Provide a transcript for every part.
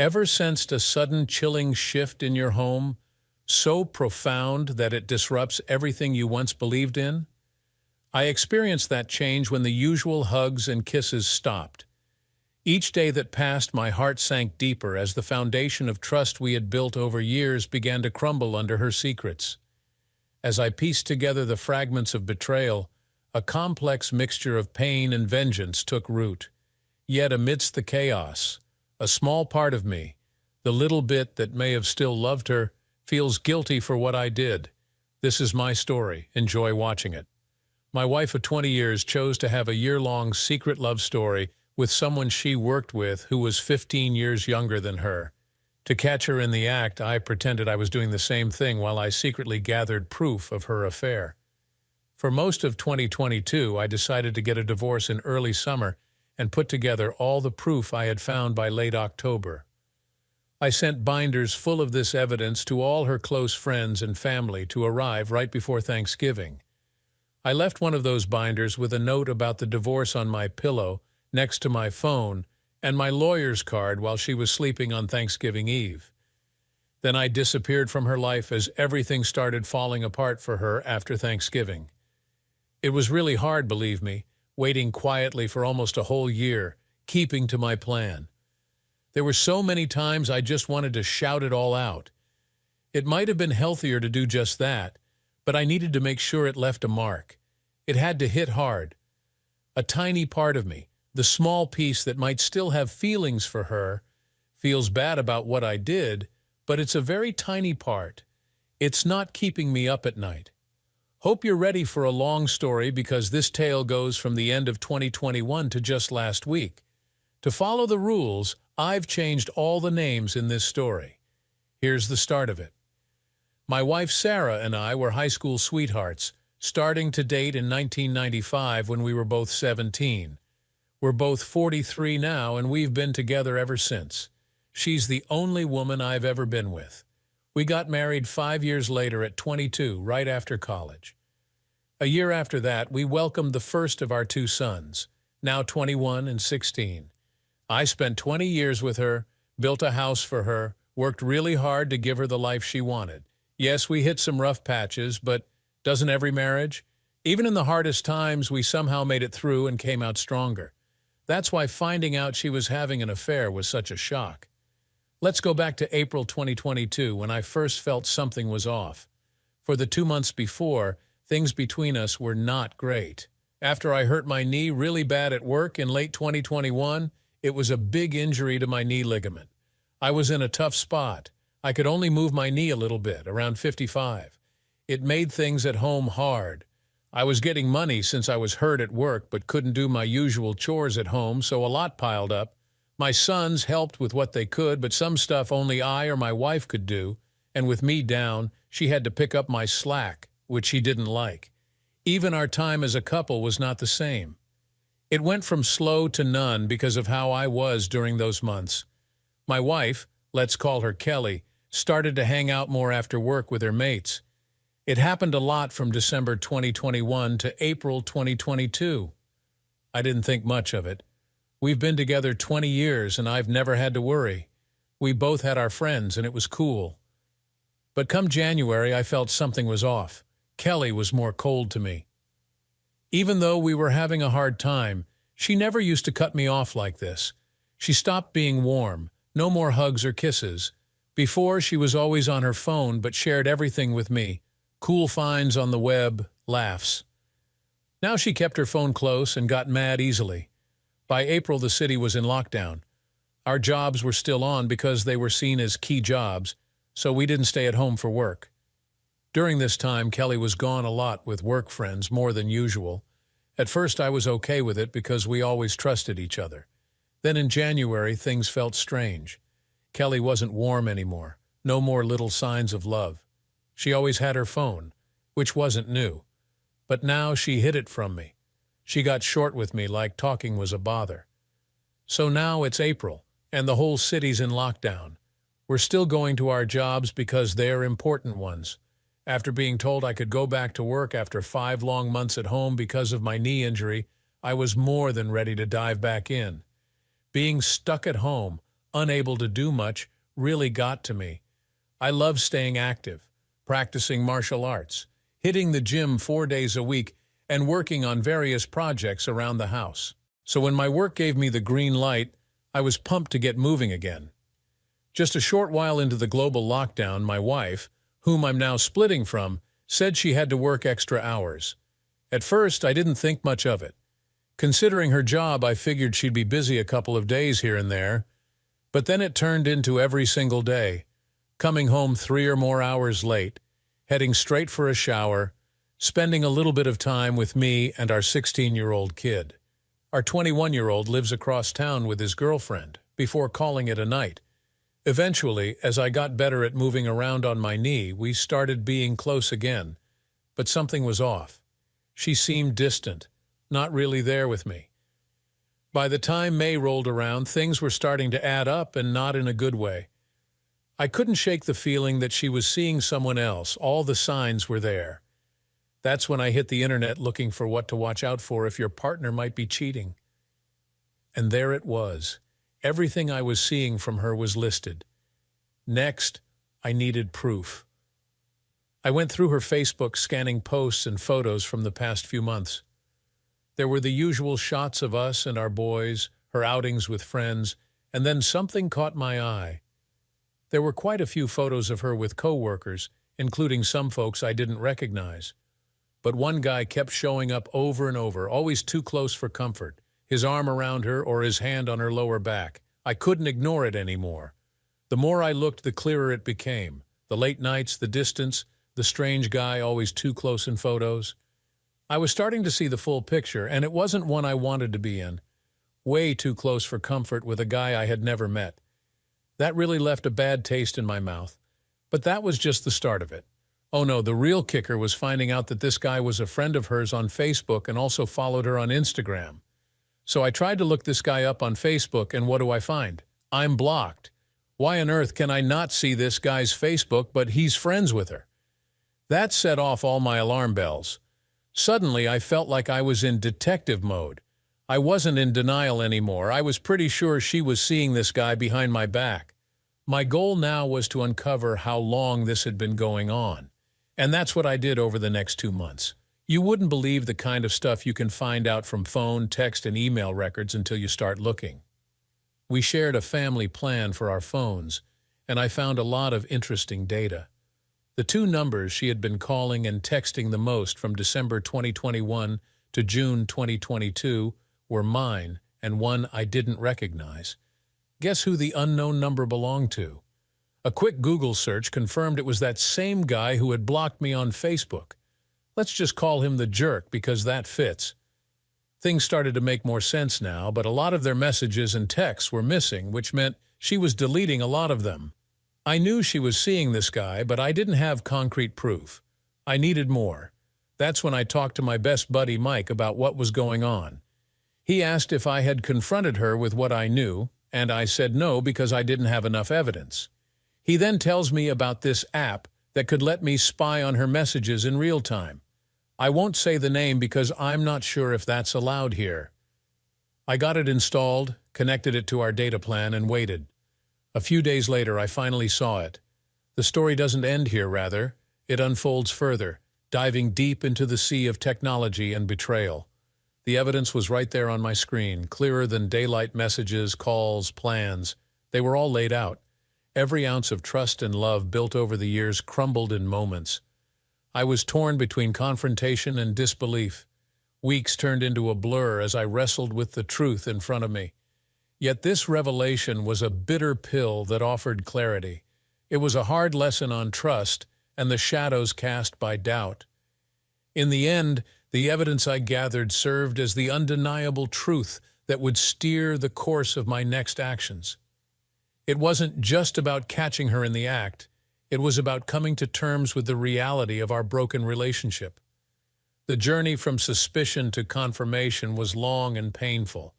Ever sensed a sudden chilling shift in your home, so profound that it disrupts everything you once believed in? I experienced that change when the usual hugs and kisses stopped. Each day that passed, my heart sank deeper as the foundation of trust we had built over years began to crumble under her secrets. As I pieced together the fragments of betrayal, a complex mixture of pain and vengeance took root. Yet amidst the chaos, a small part of me, the little bit that may have still loved her, feels guilty for what I did. This is my story. Enjoy watching it. My wife of 20 years chose to have a year-long secret love story with someone she worked with who was 15 years younger than her. To catch her in the act, I pretended I was doing the same thing while I secretly gathered proof of her affair. For most of 2022, I decided to get a divorce in early summer and put together all the proof I had found by late October. I sent binders full of this evidence to all her close friends and family to arrive right before Thanksgiving. I left one of those binders with a note about the divorce on my pillow next to my phone and my lawyer's card while she was sleeping on Thanksgiving Eve. Then I disappeared from her life as everything started falling apart for her after Thanksgiving. It was really hard, believe me, waiting quietly for almost a whole year, keeping to my plan. There were so many times I just wanted to shout it all out. It might have been healthier to do just that, but I needed to make sure it left a mark. It had to hit hard. A tiny part of me, the small piece that might still have feelings for her, feels bad about what I did, but it's a very tiny part. It's not keeping me up at night. Hope you're ready for a long story because this tale goes from the end of 2021 to just last week. To follow the rules, I've changed all the names in this story. Here's the start of it. My wife Sarah and I were high school sweethearts, starting to date in 1995 when we were both 17. We're both 43 now, and we've been together ever since. She's the only woman I've ever been with. We got married 5 years later at 22, right after college. A year after that, we welcomed the first of our two sons, now 21 and 16. I spent 20 years with her, built a house for her, worked really hard to give her the life she wanted. Yes, we hit some rough patches, but doesn't every marriage? Even in the hardest times, we somehow made it through and came out stronger. That's why finding out she was having an affair was such a shock. Let's go back to April 2022 when I first felt something was off. For the 2 months before, things between us were not great. After I hurt my knee really bad at work in late 2021, it was a big injury to my knee ligament. I was in a tough spot. I could only move my knee a little bit, around 55. It made things at home hard. I was getting money since I was hurt at work but couldn't do my usual chores at home, so a lot piled up. My sons helped with what they could, but some stuff only I or my wife could do, and with me down, she had to pick up my slack, which she didn't like. Even our time as a couple was not the same. It went from slow to none because of how I was during those months. My wife, let's call her Kelly, started to hang out more after work with her mates. It happened a lot from December 2021 to April 2022. I didn't think much of it. We've been together 20 years and I've never had to worry. We both had our friends and it was cool. But come January, I felt something was off. Kelly was more cold to me. Even though we were having a hard time, she never used to cut me off like this. She stopped being warm, no more hugs or kisses. Before, she was always on her phone but shared everything with me. Cool finds on the web, laughs. Now she kept her phone close and got mad easily. By April, the city was in lockdown. Our jobs were still on because they were seen as key jobs, so we didn't stay at home for work. During this time, Kelly was gone a lot with work friends, more than usual. At first, I was okay with it because we always trusted each other. Then in January, things felt strange. Kelly wasn't warm anymore, no more little signs of love. She always had her phone, which wasn't new. But now she hid it from me. She got short with me like talking was a bother. So now it's April, and the whole city's in lockdown. We're still going to our jobs because they're important ones. After being told I could go back to work after 5 long months at home because of my knee injury, I was more than ready to dive back in. Being stuck at home, unable to do much, really got to me. I love staying active, practicing martial arts, hitting the gym 4 days a week, and working on various projects around the house. So when my work gave me the green light, I was pumped to get moving again. Just a short while into the global lockdown, my wife, whom I'm now splitting from, said she had to work extra hours. At first, I didn't think much of it. Considering her job, I figured she'd be busy a couple of days here and there. But then it turned into every single day, coming home 3 or more hours late, heading straight for a shower, spending a little bit of time with me and our 16-year-old kid. Our 21-year-old lives across town with his girlfriend, before calling it a night. Eventually, as I got better at moving around on my knee, we started being close again. But something was off. She seemed distant, not really there with me. By the time May rolled around, things were starting to add up, and not in a good way. I couldn't shake the feeling that she was seeing someone else. All the signs were there. That's when I hit the internet looking for what to watch out for if your partner might be cheating. And there it was. Everything I was seeing from her was listed. Next, I needed proof. I went through her Facebook, scanning posts and photos from the past few months. There were the usual shots of us and our boys, her outings with friends, and then something caught my eye. There were quite a few photos of her with coworkers, including some folks I didn't recognize. But one guy kept showing up over and over, always too close for comfort, his arm around her or his hand on her lower back. I couldn't ignore it anymore. The more I looked, the clearer it became. The late nights, the distance, the strange guy always too close in photos. I was starting to see the full picture, and it wasn't one I wanted to be in. Way too close for comfort with a guy I had never met. That really left a bad taste in my mouth. But that was just the start of it. Oh no, the real kicker was finding out that this guy was a friend of hers on Facebook and also followed her on Instagram. So I tried to look this guy up on Facebook, and what do I find? I'm blocked. Why on earth can I not see this guy's Facebook, but he's friends with her? That set off all my alarm bells. Suddenly, I felt like I was in detective mode. I wasn't in denial anymore. I was pretty sure she was seeing this guy behind my back. My goal now was to uncover how long this had been going on. And that's what I did over the next 2 months. You wouldn't believe the kind of stuff you can find out from phone, text, and email records until you start looking. We shared a family plan for our phones, and I found a lot of interesting data. The 2 numbers she had been calling and texting the most from December 2021 to June 2022 were mine and one I didn't recognize. Guess who the unknown number belonged to? A quick Google search confirmed it was that same guy who had blocked me on Facebook. Let's just call him the jerk because that fits. Things started to make more sense now, but a lot of their messages and texts were missing, which meant she was deleting a lot of them. I knew she was seeing this guy, but I didn't have concrete proof. I needed more. That's when I talked to my best buddy Mike about what was going on. He asked if I had confronted her with what I knew, and I said no because I didn't have enough evidence. He then tells me about this app that could let me spy on her messages in real time. I won't say the name because I'm not sure if that's allowed here. I got it installed, connected it to our data plan, and waited. A few days later, I finally saw it. The story doesn't end here, rather. It unfolds further, diving deep into the sea of technology and betrayal. The evidence was right there on my screen, clearer than daylight messages, calls, plans. They were all laid out. Every ounce of trust and love built over the years crumbled in moments. I was torn between confrontation and disbelief. Weeks turned into a blur as I wrestled with the truth in front of me. Yet this revelation was a bitter pill that offered clarity. It was a hard lesson on trust and the shadows cast by doubt. In the end, the evidence I gathered served as the undeniable truth that would steer the course of my next actions. It wasn't just about catching her in the act. It was about coming to terms with the reality of our broken relationship. The journey from suspicion to confirmation was long and painful,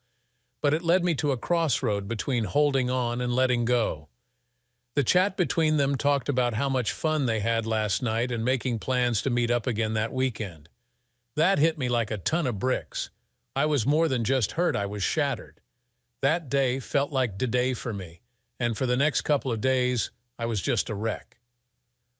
but it led me to a crossroad between holding on and letting go. The chat between them talked about how much fun they had last night and making plans to meet up again that weekend. That hit me like a ton of bricks. I was more than just hurt, I was shattered. That day felt like the day for me. and for the next couple of days, I was just a wreck.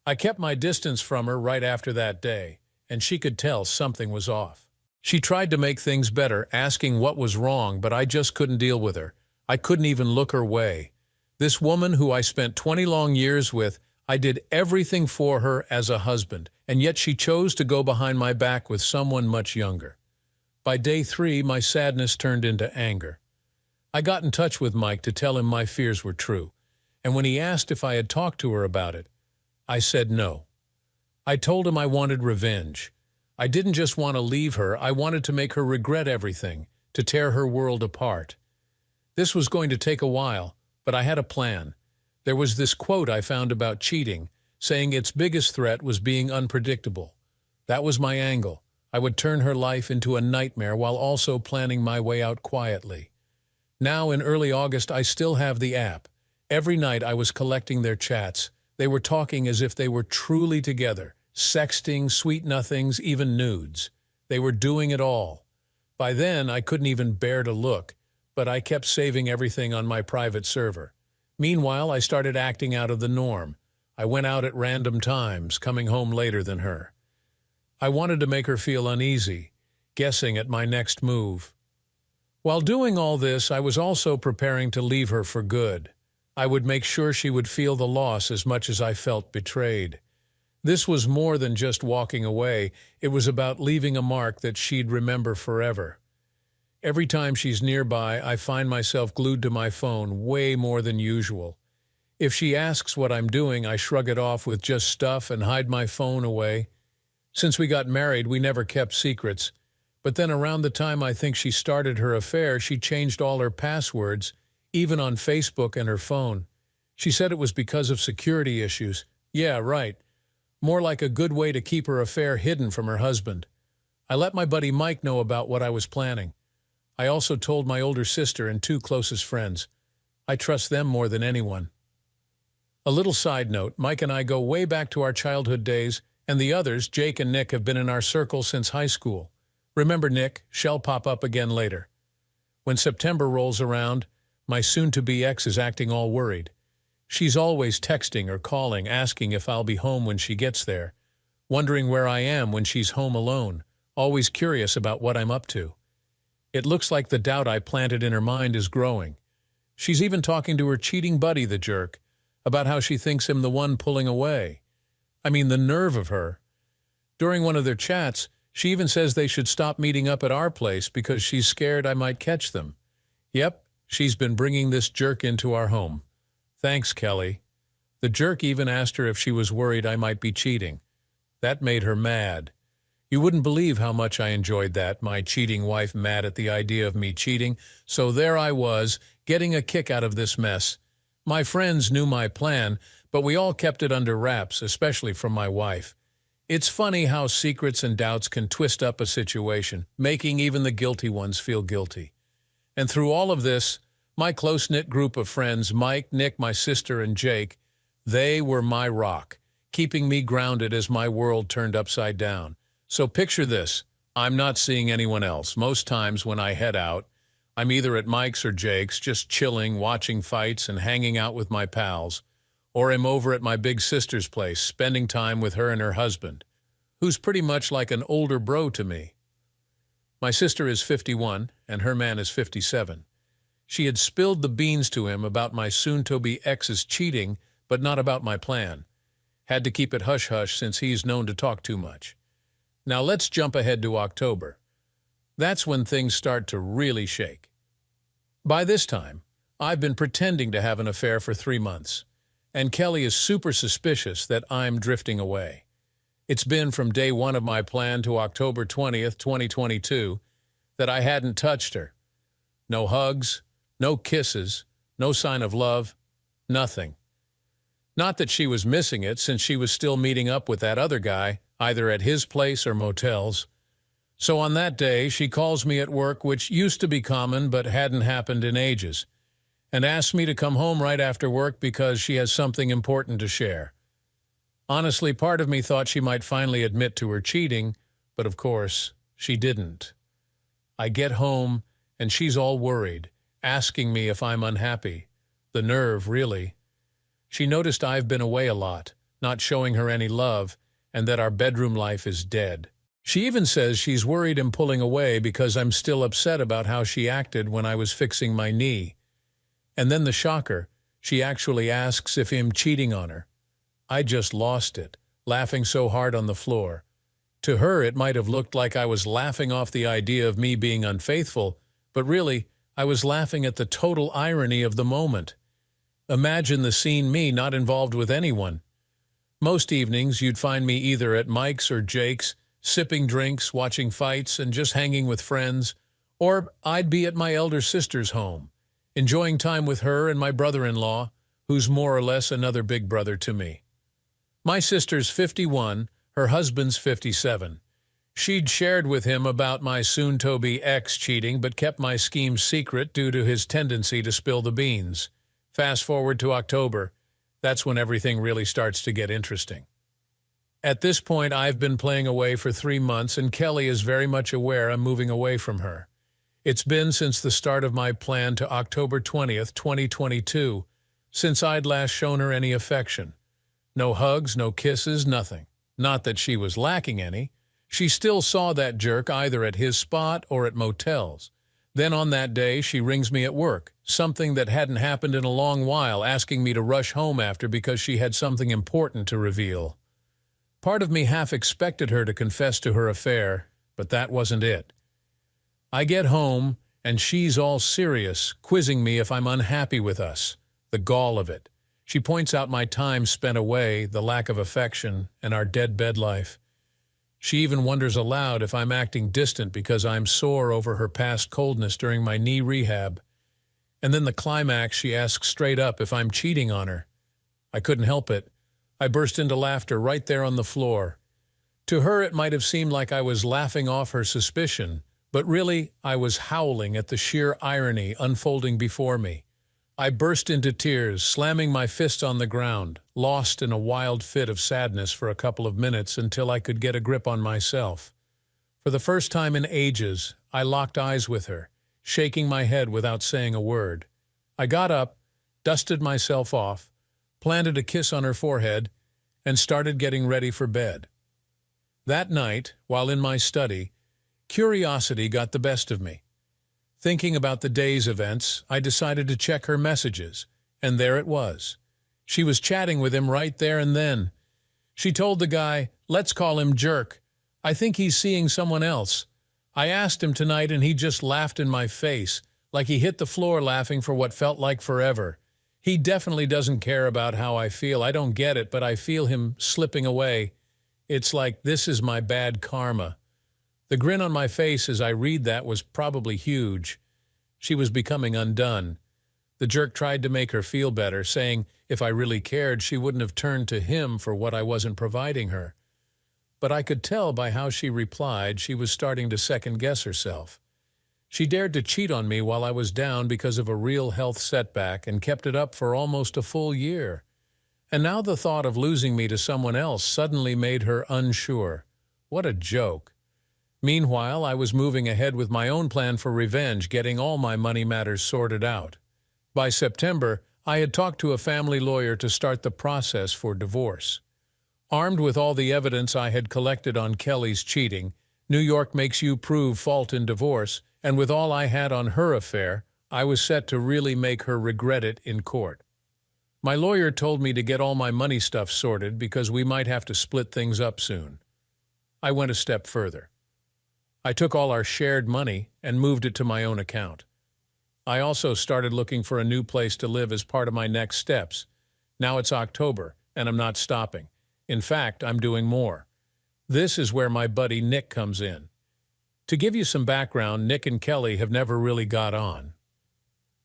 I kept my distance from her right after that day, and she could tell something was off. She tried to make things better, asking what was wrong, but I just couldn't deal with her. I couldn't even look her way. This woman who I spent 20 long years with, I did everything for her as a husband, and yet she chose to go behind my back with someone much younger. By day 3, my sadness turned into anger. I got in touch with Mike to tell him my fears were true, and when he asked if I had talked to her about it, I said no. I told him I wanted revenge. I didn't just want to leave her, I wanted to make her regret everything, to tear her world apart. This was going to take a while, but I had a plan. There was this quote I found about cheating, saying its biggest threat was being unpredictable. That was my angle. I would turn her life into a nightmare while also planning my way out quietly. Now, in early August, I still have the app. Every night I was collecting their chats. They were talking as if they were truly together, sexting, sweet nothings, even nudes. They were doing it all. By then, I couldn't even bear to look, but I kept saving everything on my private server. Meanwhile, I started acting out of the norm. I went out at random times, coming home later than her. I wanted to make her feel uneasy, guessing at my next move. While doing all this, I was also preparing to leave her for good. I would make sure she would feel the loss as much as I felt betrayed. This was more than just walking away. It was about leaving a mark that she'd remember forever. Every time she's nearby, I find myself glued to my phone way more than usual. If she asks what I'm doing, I shrug it off with just stuff and hide my phone away. Since we got married, we never kept secrets. But then around the time I think she started her affair, she changed all her passwords, even on Facebook and her phone. She said it was because of security issues. Yeah, right. More like a good way to keep her affair hidden from her husband. I let my buddy Mike know about what I was planning. I also told my older sister and 2 closest friends. I trust them more than anyone. A little side note, Mike and I go way back to our childhood days, and the others, Jake and Nick, have been in our circle since high school. Remember Nick? She'll pop up again later. When September rolls around, my soon-to-be ex is acting all worried. She's always texting or calling, asking if I'll be home when she gets there, wondering where I am when she's home alone, always curious about what I'm up to. It looks like the doubt I planted in her mind is growing. She's even talking to her cheating buddy, the jerk, about how she thinks him the one pulling away. I mean, the nerve of her. During one of their chats, she even says they should stop meeting up at our place because she's scared I might catch them. Yep, she's been bringing this jerk into our home. Thanks, Kelly. The jerk even asked her if she was worried I might be cheating. That made her mad. You wouldn't believe how much I enjoyed that, my cheating wife mad at the idea of me cheating, so there I was, getting a kick out of this mess. My friends knew my plan, but we all kept it under wraps, especially from my wife. It's funny how secrets and doubts can twist up a situation, making even the guilty ones feel guilty. And through all of this, my close-knit group of friends, Mike, Nick, my sister, and Jake, they were my rock, keeping me grounded as my world turned upside down. So picture this, I'm not seeing anyone else. Most times when I head out, I'm either at Mike's or Jake's, just chilling, watching fights, and hanging out with my pals, or I'm over at my big sister's place, spending time with her and her husband, who's pretty much like an older bro to me. My sister is 51, and her man is 57. She had spilled the beans to him about my soon-to-be ex's cheating, but not about my plan. Had to keep it hush-hush since he's known to talk too much. Now let's jump ahead to October. That's when things start to really shake. By this time, I've been pretending to have an affair for 3 months, and Kelly is super suspicious that I'm drifting away. It's been from day 1 of my plan to October 20th, 2022, that I hadn't touched her. No hugs, no kisses, no sign of love, nothing. Not that she was missing it, since she was still meeting up with that other guy, either at his place or motels. So on that day, she calls me at work, which used to be common but hadn't happened in ages, and asks me to come home right after work because she has something important to share. Honestly, part of me thought she might finally admit to her cheating, but of course, she didn't. I get home, and she's all worried, asking me if I'm unhappy. The nerve, really. She noticed I've been away a lot, not showing her any love, and that our bedroom life is dead. She even says she's worried I'm pulling away because I'm still upset about how she acted when I was fixing my knee. And then the shocker, she actually asks if I'm cheating on her. I just lost it, laughing so hard on the floor. To her, it might have looked like I was laughing off the idea of me being unfaithful, but really, I was laughing at the total irony of the moment. Imagine the scene, me not involved with anyone. Most evenings, you'd find me either at Mike's or Jake's, sipping drinks, watching fights, and just hanging with friends, or I'd be at my elder sister's home, enjoying time with her and my brother-in-law, who's more or less another big brother to me. My sister's 51, her husband's 57. She'd shared with him about my soon-to-be ex cheating, but kept my scheme secret due to his tendency to spill the beans. Fast forward to October. That's when everything really starts to get interesting. At this point, I've been playing away for 3 months, and Kelly is very much aware I'm moving away from her. It's been since the start of my plan to October 20th, 2022, since I'd last shown her any affection. No hugs, no kisses, nothing. Not that she was lacking any. She still saw that jerk either at his spot or at motels. Then on that day, she rings me at work, something that hadn't happened in a long while, asking me to rush home after because she had something important to reveal. Part of me half expected her to confess to her affair, but that wasn't it. I get home, and she's all serious, quizzing me if I'm unhappy with us. The gall of it. She points out my time spent away, the lack of affection, and our dead bed life. She even wonders aloud if I'm acting distant because I'm sore over her past coldness during my knee rehab. And then the climax, she asks straight up if I'm cheating on her. I couldn't help it. I burst into laughter right there on the floor. To her, it might have seemed like I was laughing off her suspicion, but really, I was howling at the sheer irony unfolding before me. I burst into tears, slamming my fist on the ground, lost in a wild fit of sadness for a couple of minutes until I could get a grip on myself. For the first time in ages, I locked eyes with her, shaking my head without saying a word. I got up, dusted myself off, planted a kiss on her forehead, and started getting ready for bed. That night, while in my study, curiosity got the best of me. Thinking about the day's events, I decided to check her messages, and there it was. She was chatting with him right there and then. She told the guy, "Let's call him Jerk. I think he's seeing someone else. I asked him tonight and he just laughed in my face, like he hit the floor laughing for what felt like forever. He definitely doesn't care about how I feel. I don't get it, but I feel him slipping away. It's like this is my bad karma." The grin on my face as I read that was probably huge. She was becoming undone. The jerk tried to make her feel better, saying if I really cared, she wouldn't have turned to him for what I wasn't providing her. But I could tell by how she replied she was starting to second-guess herself. She dared to cheat on me while I was down because of a real health setback and kept it up for almost a full year. And now the thought of losing me to someone else suddenly made her unsure. What a joke. Meanwhile, I was moving ahead with my own plan for revenge, getting all my money matters sorted out. By September, I had talked to a family lawyer to start the process for divorce. Armed with all the evidence I had collected on Kelly's cheating, New York makes you prove fault in divorce, and with all I had on her affair, I was set to really make her regret it in court. My lawyer told me to get all my money stuff sorted because we might have to split things up soon. I went a step further. I took all our shared money and moved it to my own account. I also started looking for a new place to live as part of my next steps. Now it's October, and I'm not stopping. In fact, I'm doing more. This is where my buddy Nick comes in. To give you some background, Nick and Kelly have never really got on.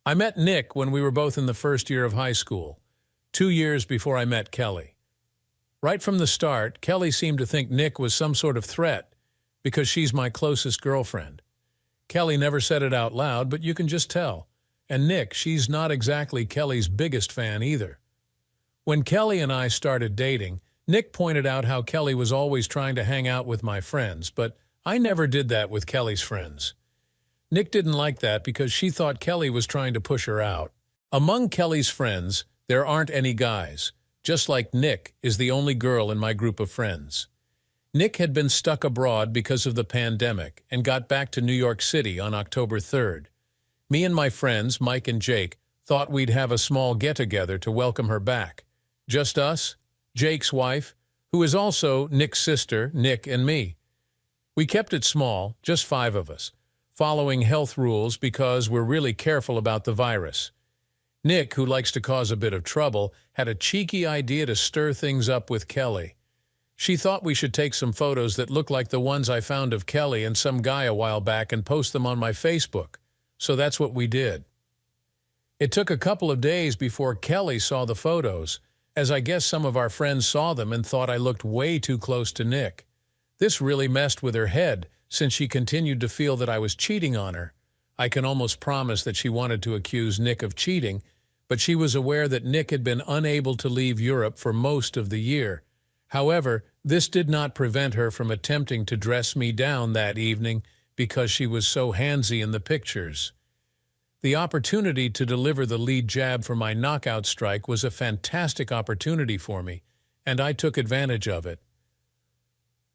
I met Nick when we were both in the first year of high school, 2 years before I met Kelly. Right from the start, Kelly seemed to think Nick was some sort of threat, because she's my closest girlfriend. Kelly never said it out loud, but you can just tell. And Nick, she's not exactly Kelly's biggest fan either. When Kelly and I started dating, Nick pointed out how Kelly was always trying to hang out with my friends, but I never did that with Kelly's friends. Nick didn't like that because she thought Kelly was trying to push her out. Among Kelly's friends, there aren't any guys, just like Nick is the only girl in my group of friends. Nick had been stuck abroad because of the pandemic and got back to New York City on October 3rd. Me and my friends, Mike and Jake, thought we'd have a small get-together to welcome her back. Just us, Jake's wife, who is also Nick's sister, Nick, and me. We kept it small, just 5 of us, following health rules because we're really careful about the virus. Nick, who likes to cause a bit of trouble, had a cheeky idea to stir things up with Kelly. She thought we should take some photos that look like the ones I found of Kelly and some guy a while back and post them on my Facebook. So that's what we did. It took a couple of days before Kelly saw the photos, as I guess some of our friends saw them and thought I looked way too close to Nick. This really messed with her head, since she continued to feel that I was cheating on her. I can almost promise that she wanted to accuse Nick of cheating, but she was aware that Nick had been unable to leave Europe for most of the year. However, this did not prevent her from attempting to dress me down that evening because she was so handsy in the pictures. The opportunity to deliver the lead jab for my knockout strike was a fantastic opportunity for me, and I took advantage of it.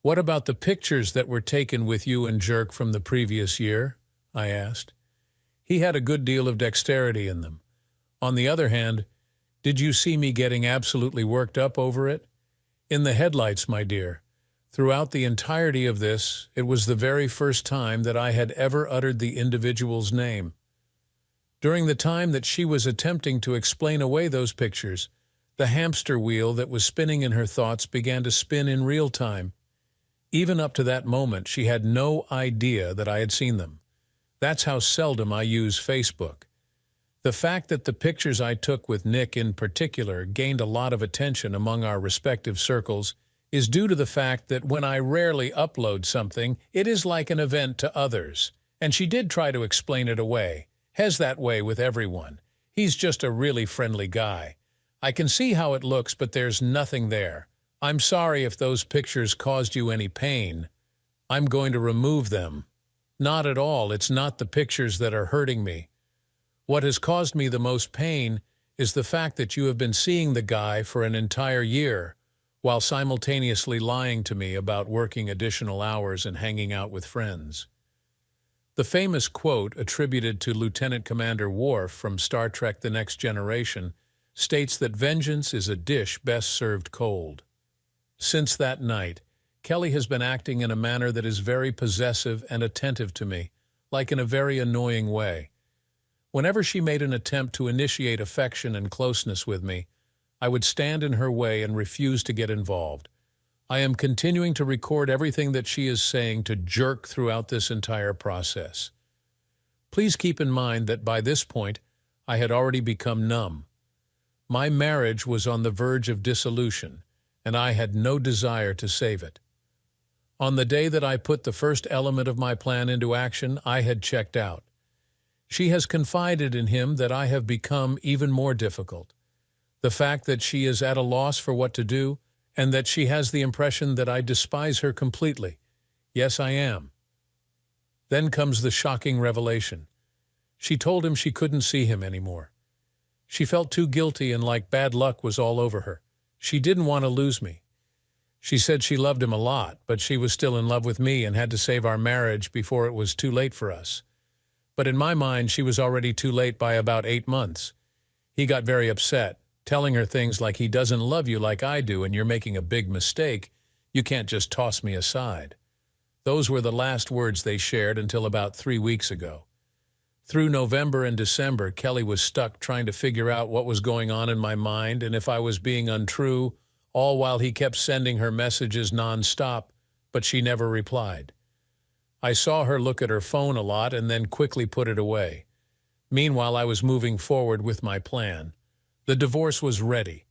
"What about the pictures that were taken with you and Jerk from the previous year?" I asked. He had a good deal of dexterity in them. On the other hand, did you see me getting absolutely worked up over it? In the headlights, my dear. Throughout the entirety of this, it was the very first time that I had ever uttered the individual's name. During the time that she was attempting to explain away those pictures, the hamster wheel that was spinning in her thoughts began to spin in real time. Even up to that moment, she had no idea that I had seen them. That's how seldom I use Facebook. The fact that the pictures I took with Nick in particular gained a lot of attention among our respective circles is due to the fact that when I rarely upload something, it is like an event to others. And she did try to explain it away. Has that way with everyone. He's just a really friendly guy. I can see how it looks, but there's nothing there. I'm sorry if those pictures caused you any pain. I'm going to remove them. Not at all. It's not the pictures that are hurting me. What has caused me the most pain is the fact that you have been seeing the guy for an entire year, while simultaneously lying to me about working additional hours and hanging out with friends. The famous quote attributed to Lieutenant Commander Worf from Star Trek: The Next Generation states that vengeance is a dish best served cold. Since that night, Kelly has been acting in a manner that is very possessive and attentive to me, like in a very annoying way. Whenever she made an attempt to initiate affection and closeness with me, I would stand in her way and refuse to get involved. I am continuing to record everything that she is saying to Jerk throughout this entire process. Please keep in mind that by this point, I had already become numb. My marriage was on the verge of dissolution, and I had no desire to save it. On the day that I put the first element of my plan into action, I had checked out. She has confided in him that I have become even more difficult. The fact that she is at a loss for what to do, and that she has the impression that I despise her completely. Yes, I am. Then comes the shocking revelation. She told him she couldn't see him anymore. She felt too guilty and like bad luck was all over her. She didn't want to lose me. She said she loved him a lot, but she was still in love with me and had to save our marriage before it was too late for us. But in my mind, she was already too late by about 8 months. He got very upset, telling her things like he doesn't love you like I do and you're making a big mistake. You can't just toss me aside. Those were the last words they shared until about 3 weeks ago. Through November and December, Kelly was stuck trying to figure out what was going on in my mind and if I was being untrue, all while he kept sending her messages nonstop, but she never replied. I saw her look at her phone a lot and then quickly put it away. Meanwhile, I was moving forward with my plan. The divorce was ready.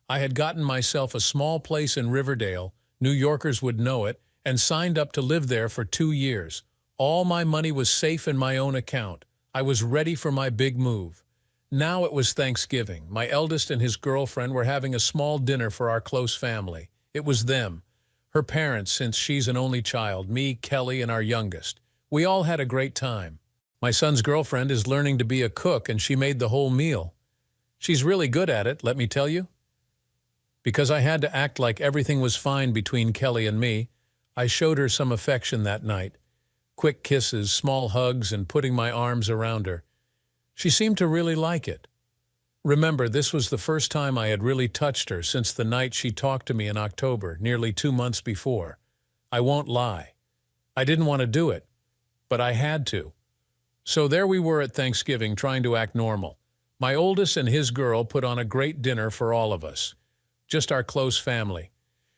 I had gotten myself a small place in Riverdale, New Yorkers would know it, and signed up to live there for 2 years. All my money was safe in my own account. I was ready for my big move. Now it was Thanksgiving. My eldest and his girlfriend were having a small dinner for our close family. It was them. Her parents, since she's an only child, me, Kelly, and our youngest. We all had a great time. My son's girlfriend is learning to be a cook, and she made the whole meal. She's really good at it, let me tell you. Because I had to act like everything was fine between Kelly and me, I showed her some affection that night. Quick kisses, small hugs, and putting my arms around her. She seemed to really like it. Remember, this was the first time I had really touched her since the night she talked to me in October, nearly 2 months before. I won't lie. I didn't want to do it, but I had to. So there we were at Thanksgiving trying to act normal. My oldest and his girl put on a great dinner for all of us. Just our close family.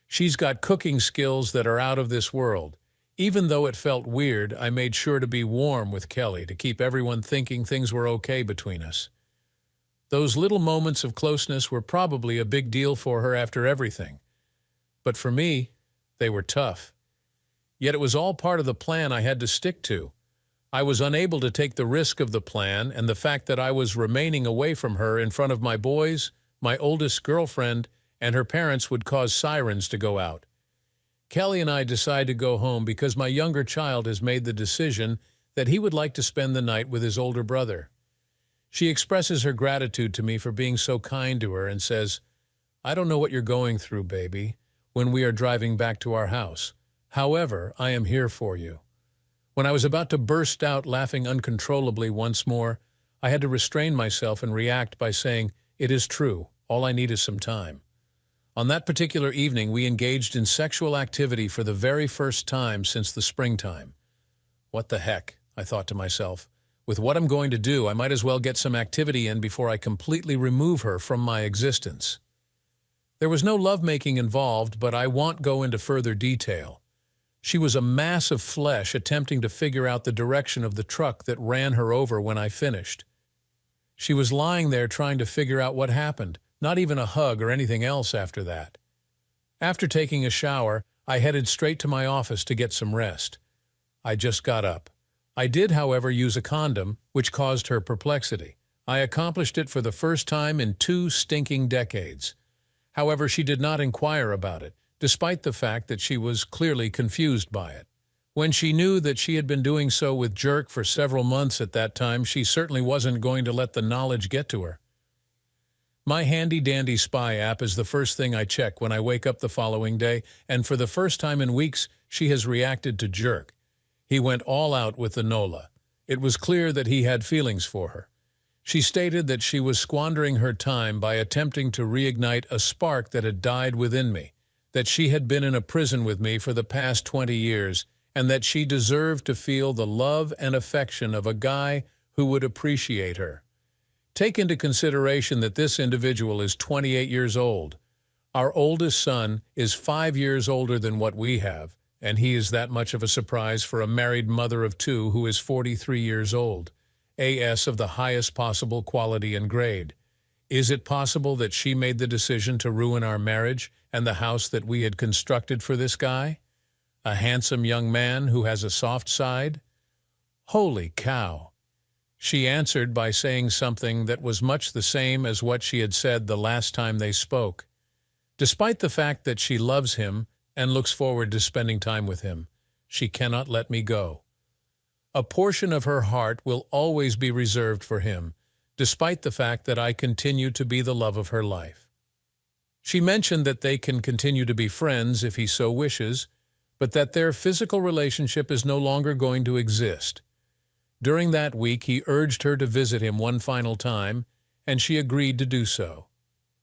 She's got cooking skills that are out of this world. Even though it felt weird, I made sure to be warm with Kelly to keep everyone thinking things were okay between us. Those little moments of closeness were probably a big deal for her after everything. But for me, they were tough. Yet it was all part of the plan I had to stick to. I was unable to take the risk of the plan and the fact that I was remaining away from her in front of my boys, my oldest girlfriend, and her parents would cause sirens to go out. Kelly and I decided to go home because my younger child has made the decision that he would like to spend the night with his older brother. She expresses her gratitude to me for being so kind to her and says, "I don't know what you're going through, baby," when we are driving back to our house. However, I am here for you. When I was about to burst out laughing uncontrollably once more, I had to restrain myself and react by saying, "It is true. All I need is some time." On that particular evening, we engaged in sexual activity for the very first time since the springtime. What the heck, I thought to myself. With what I'm going to do, I might as well get some activity in before I completely remove her from my existence. There was no lovemaking involved, but I won't go into further detail. She was a mass of flesh attempting to figure out the direction of the truck that ran her over when I finished. She was lying there trying to figure out what happened, not even a hug or anything else after that. After taking a shower, I headed straight to my office to get some rest. I just got up. I did, however, use a condom, which caused her perplexity. I accomplished it for the first time in 2 stinking decades. However, she did not inquire about it, despite the fact that she was clearly confused by it. When she knew that she had been doing so with Jerk for several months at that time, she certainly wasn't going to let the knowledge get to her. My handy-dandy spy app is the first thing I check when I wake up the following day, and for the first time in weeks, she has reacted to Jerk. He went all out with the Nola. It was clear that he had feelings for her. She stated that she was squandering her time by attempting to reignite a spark that had died within me, that she had been in a prison with me for the past 20 years, and that she deserved to feel the love and affection of a guy who would appreciate her. Take into consideration that this individual is 28 years old. Our oldest son is 5 years older than what we have, and he is that much of a surprise for a married mother of 2 who is 43 years old. AS of the highest possible quality and grade. Is it possible that she made the decision to ruin our marriage and the house that we had constructed for this guy? A handsome young man who has a soft side? Holy cow! She answered by saying something that was much the same as what she had said the last time they spoke. Despite the fact that she loves him and looks forward to spending time with him, she cannot let me go. A portion of her heart will always be reserved for him, despite the fact that I continue to be the love of her life. She mentioned that they can continue to be friends if he so wishes, but that their physical relationship is no longer going to exist. During that week, he urged her to visit him one final time, and she agreed to do so.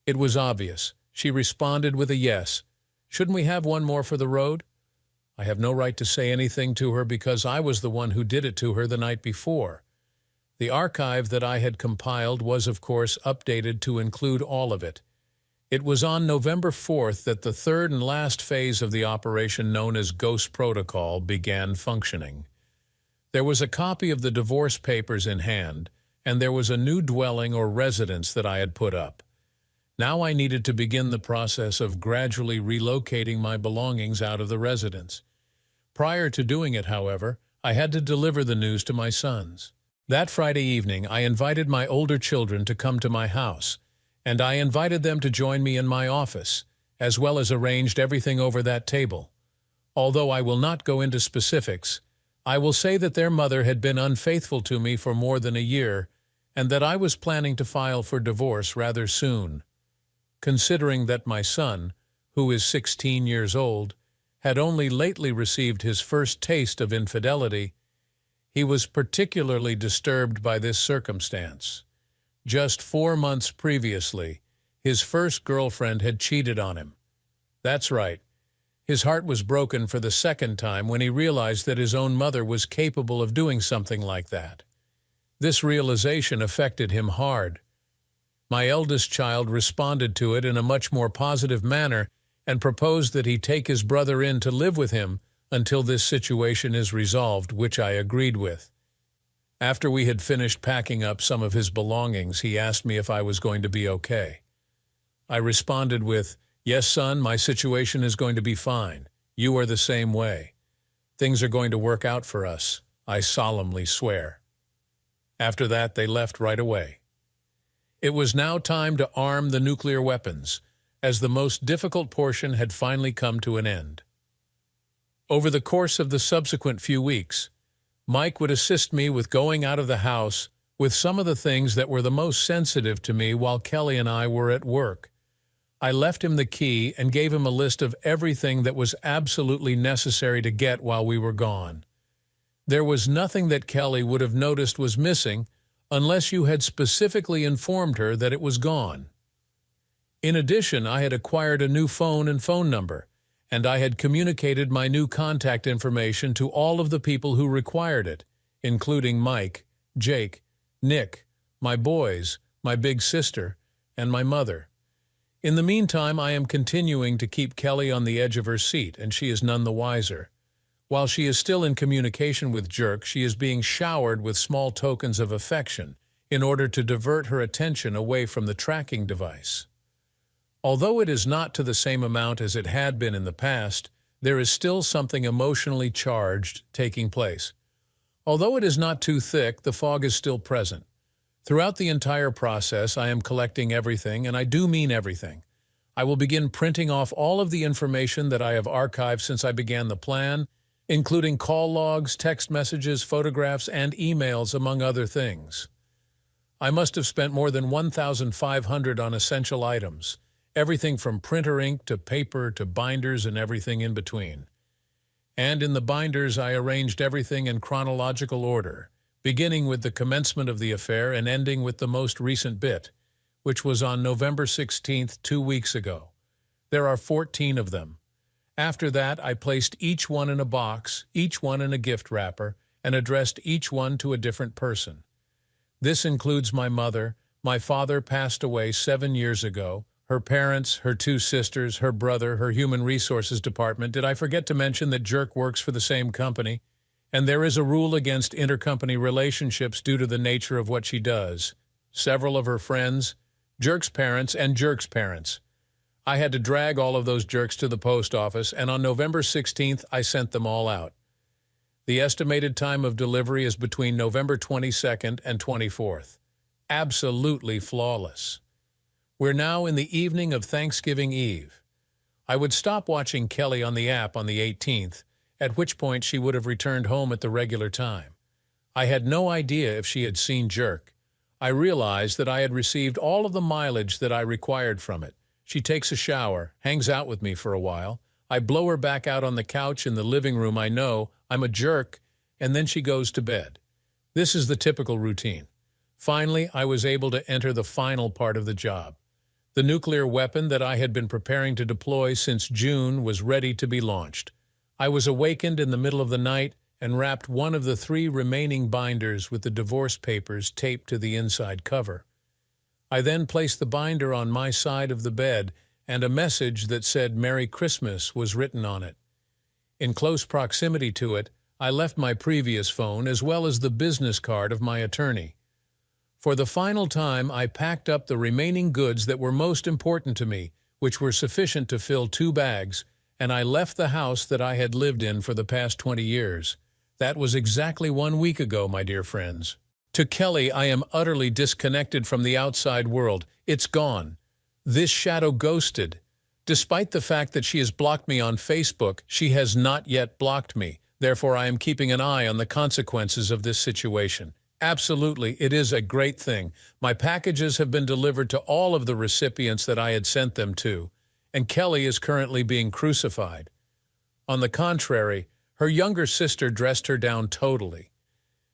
It was obvious. She responded with a yes. Shouldn't we have one more for the road? I have no right to say anything to her because I was the one who did it to her the night before. The archive that I had compiled was, of course, updated to include all of it. It was on November 4th that the third and last phase of the operation known as Ghost Protocol began functioning. There was a copy of the divorce papers in hand, and there was a new dwelling or residence that I had put up. Now I needed to begin the process of gradually relocating my belongings out of the residence. Prior to doing it, however, I had to deliver the news to my sons. That Friday evening, I invited my older children to come to my house, and I invited them to join me in my office, as well as arranged everything over that table. Although I will not go into specifics, I will say that their mother had been unfaithful to me for more than a year, and that I was planning to file for divorce rather soon. Considering that my son, who is 16 years old, had only lately received his first taste of infidelity, he was particularly disturbed by this circumstance. Just 4 months previously, his first girlfriend had cheated on him. That's right. His heart was broken for the second time when he realized that his own mother was capable of doing something like that. This realization affected him hard. My eldest child responded to it in a much more positive manner and proposed that he take his brother in to live with him until this situation is resolved, which I agreed with. After we had finished packing up some of his belongings, he asked me if I was going to be okay. I responded with, "Yes, son, my situation is going to be fine. You are the same way. Things are going to work out for us, I solemnly swear." After that, they left right away. It was now time to arm the nuclear weapons, as the most difficult portion had finally come to an end. Over the course of the subsequent few weeks, Mike would assist me with going out of the house with some of the things that were the most sensitive to me while Kelly and I were at work. I left him the key and gave him a list of everything that was absolutely necessary to get while we were gone. There was nothing that Kelly would have noticed was missing unless you had specifically informed her that it was gone. In addition, I had acquired a new phone and phone number, and I had communicated my new contact information to all of the people who required it, including Mike, Jake, Nick, my boys, my big sister, and my mother. In the meantime, I am continuing to keep Kelly on the edge of her seat, and she is none the wiser. While she is still in communication with Jerk, she is being showered with small tokens of affection in order to divert her attention away from the tracking device. Although it is not to the same amount as it had been in the past, there is still something emotionally charged taking place. Although it is not too thick, the fog is still present. Throughout the entire process, I am collecting everything, and I do mean everything. I will begin printing off all of the information that I have archived since I began the plan, including call logs, text messages, photographs, and emails, among other things. I must have spent more than $1,500 on essential items, everything from printer ink to paper to binders and everything in between. And in the binders, I arranged everything in chronological order, beginning with the commencement of the affair and ending with the most recent bit, which was on November 16th, 2 weeks ago. There are 14 of them. After that, I placed each one in a box, each one in a gift wrapper, and addressed each one to a different person. This includes my mother. My father passed away 7 years ago, her parents, her 2 sisters, her brother, her human resources department. Did I forget to mention that Jerk works for the same company? And there is a rule against intercompany relationships due to the nature of what she does. Several of her friends, Jerk's parents, and Jerk's parents. I had to drag all of those jerks to the post office, and on November 16th, I sent them all out. The estimated time of delivery is between November 22nd and 24th. Absolutely flawless. We're now in the evening of Thanksgiving Eve. I would stop watching Kelly on the app on the 18th, at which point she would have returned home at the regular time. I had no idea if she had seen Jerk. I realized that I had received all of the mileage that I required from it. She takes a shower, hangs out with me for a while. I blow her back out on the couch in the living room. I know I'm a jerk, and then she goes to bed. This is the typical routine. Finally, I was able to enter the final part of the job. The nuclear weapon that I had been preparing to deploy since June was ready to be launched. I was awakened in the middle of the night and wrapped one of the 3 remaining binders with the divorce papers taped to the inside cover. I then placed the binder on my side of the bed, and a message that said "Merry Christmas" was written on it. In close proximity to it, I left my previous phone as well as the business card of my attorney. For the final time, I packed up the remaining goods that were most important to me, which were sufficient to fill 2 bags, and I left the house that I had lived in for the past 20 years. That was exactly 1 week ago, my dear friends. To Kelly, I am utterly disconnected from the outside world. It's gone. This shadow ghosted. Despite the fact that she has blocked me on Facebook, she has not yet blocked me. Therefore, I am keeping an eye on the consequences of this situation. Absolutely, it is a great thing. My packages have been delivered to all of the recipients that I had sent them to, and Kelly is currently being crucified. On the contrary, her younger sister dressed her down totally.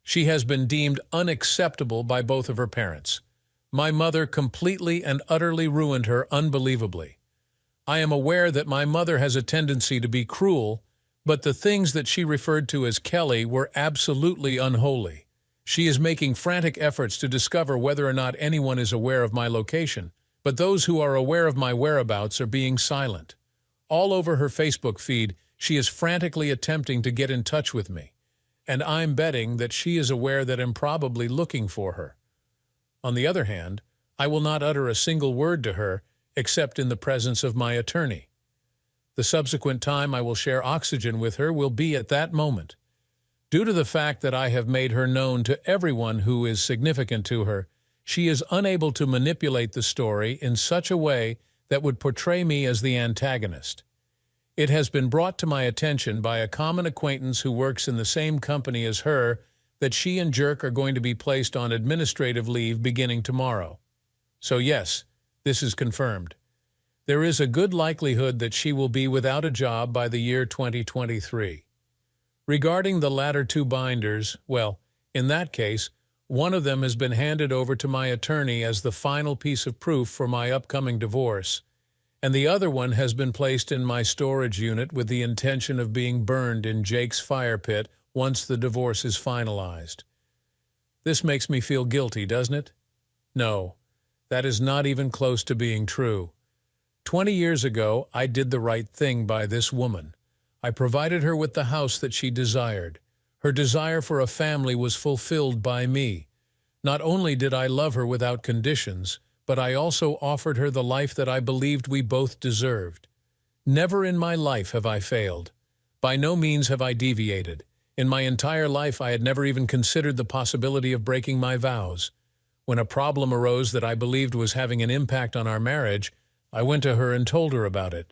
She has been deemed unacceptable by both of her parents. My mother completely and utterly ruined her unbelievably. I am aware that my mother has a tendency to be cruel, but the things that she referred to as Kelly were absolutely unholy. She is making frantic efforts to discover whether or not anyone is aware of my location, but those who are aware of my whereabouts are being silent. All over her Facebook feed, she is frantically attempting to get in touch with me, and I'm betting that she is aware that I'm probably looking for her. On the other hand, I will not utter a single word to her except in the presence of my attorney. The subsequent time I will share oxygen with her will be at that moment. Due to the fact that I have made her known to everyone who is significant to her, she is unable to manipulate the story in such a way that would portray me as the antagonist. It has been brought to my attention by a common acquaintance who works in the same company as her that she and Jerk are going to be placed on administrative leave beginning tomorrow. So yes, this is confirmed. There is a good likelihood that she will be without a job by the year 2023. Regarding the latter two binders, well, in that case, one of them has been handed over to my attorney as the final piece of proof for my upcoming divorce, and the other one has been placed in my storage unit with the intention of being burned in Jake's fire pit once the divorce is finalized. This makes me feel guilty, doesn't it? No, that is not even close to being true. 20 years ago, I did the right thing by this woman. I provided her with the house that she desired. Her desire for a family was fulfilled by me. Not only did I love her without conditions, but I also offered her the life that I believed we both deserved. Never in my life have I failed. By no means have I deviated. In my entire life, I had never even considered the possibility of breaking my vows. When a problem arose that I believed was having an impact on our marriage, I went to her and told her about it.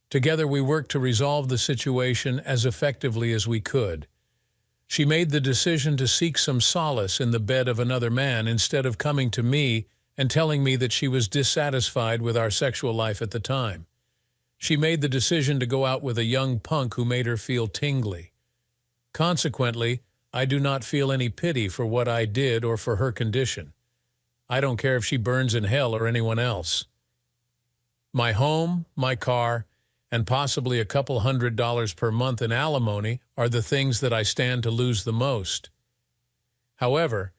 Together we worked to resolve the situation as effectively as we could. She made the decision to seek some solace in the bed of another man instead of coming to me and telling me that she was dissatisfied with our sexual life at the time. She made the decision to go out with a young punk who made her feel tingly. Consequently, I do not feel any pity for what I did or for her condition. I don't care if she burns in hell or anyone else. My home, my car, and possibly a couple $100 per month in alimony are the things that I stand to lose the most. However,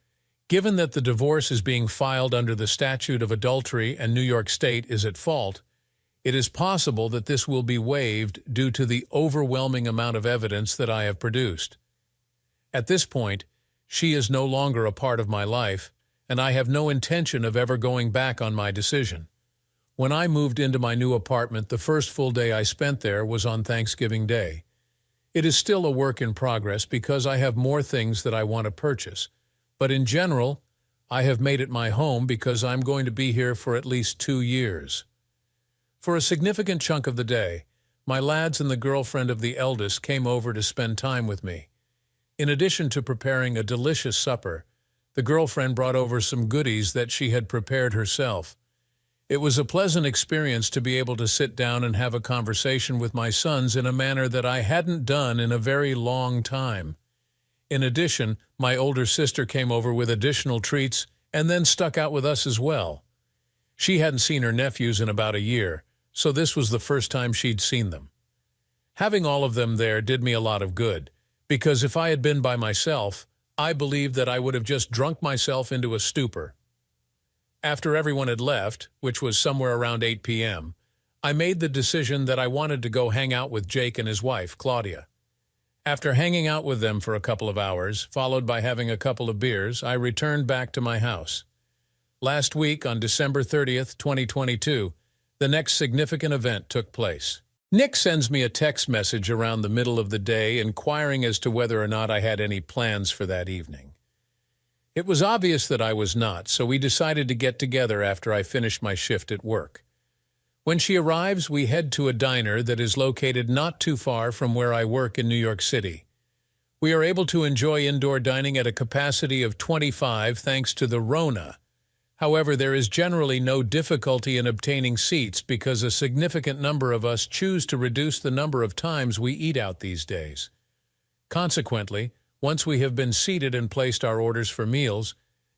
given that the divorce is being filed under the statute of adultery and New York State is at fault, it is possible that this will be waived due to the overwhelming amount of evidence that I have produced. At this point, she is no longer a part of my life, and I have no intention of ever going back on my decision. When I moved into my new apartment, the first full day I spent there was on Thanksgiving Day. It is still a work in progress because I have more things that I want to purchase, but in general, I have made it my home because I'm going to be here for at least 2 years. For a significant chunk of the day, my lads and the girlfriend of the eldest came over to spend time with me. In addition to preparing a delicious supper, the girlfriend brought over some goodies that she had prepared herself. It was a pleasant experience to be able to sit down and have a conversation with my sons in a manner that I hadn't done in a very long time. In addition, my older sister came over with additional treats and then stuck out with us as well. She hadn't seen her nephews in about a year, so this was the first time she'd seen them. Having all of them there did me a lot of good, because if I had been by myself, I believed that I would have just drunk myself into a stupor. After everyone had left, which was somewhere around 8 p.m., I made the decision that I wanted to go hang out with Jake and his wife, Claudia. After hanging out with them for a couple of hours, followed by having a couple of beers, I returned back to my house. Last week, on December 30th, 2022, the next significant event took place. Nick sends me a text message around the middle of the day inquiring as to whether or not I had any plans for that evening. It was obvious that I was not, so we decided to get together after I finished my shift at work. When she arrives, we head to a diner that is located not too far from where I work in New York City. We are able to enjoy indoor dining at a capacity of 25 thanks to the Rona. However, there is generally no difficulty in obtaining seats because a significant number of us choose to reduce the number of times we eat out these days. Consequently, once we have been seated and placed our orders for meals,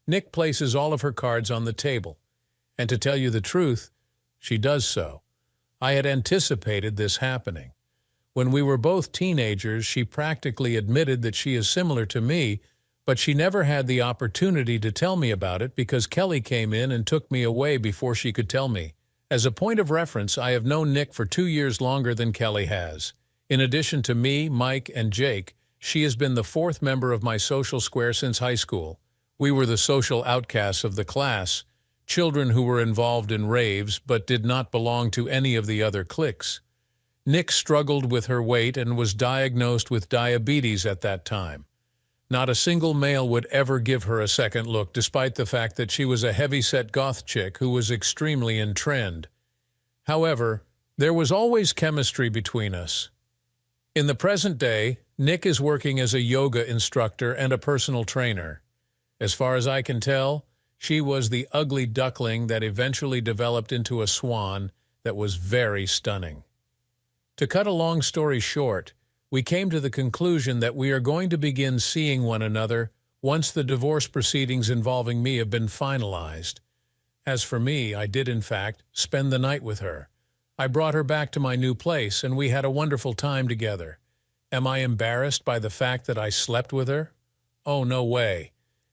Nick places all of her cards on the table. And to tell you the truth, she does so. I had anticipated this happening. When we were both teenagers, she practically admitted that she is similar to me, but she never had the opportunity to tell me about it because Kelly came in and took me away before she could tell me. As a point of reference, I have known Nick for 2 years longer than Kelly has. In addition to me, Mike, and Jake, she has been the 4th member of my social square since high school. We were the social outcasts of the class, children who were involved in raves but did not belong to any of the other cliques. Nick struggled with her weight and was diagnosed with diabetes at that time. Not a single male would ever give her a second look, despite the fact that she was a heavy-set goth chick who was extremely in trend. However, there was always chemistry between us. In the present day, Nick is working as a yoga instructor and a personal trainer. As far as I can tell, she was the ugly duckling that eventually developed into a swan that was very stunning. To cut a long story short, we came to the conclusion that we are going to begin seeing one another once the divorce proceedings involving me have been finalized. As for me, I did, in fact, spend the night with her. I brought her back to my new place, and we had a wonderful time together. Am I embarrassed by the fact that I slept with her? Oh, no way.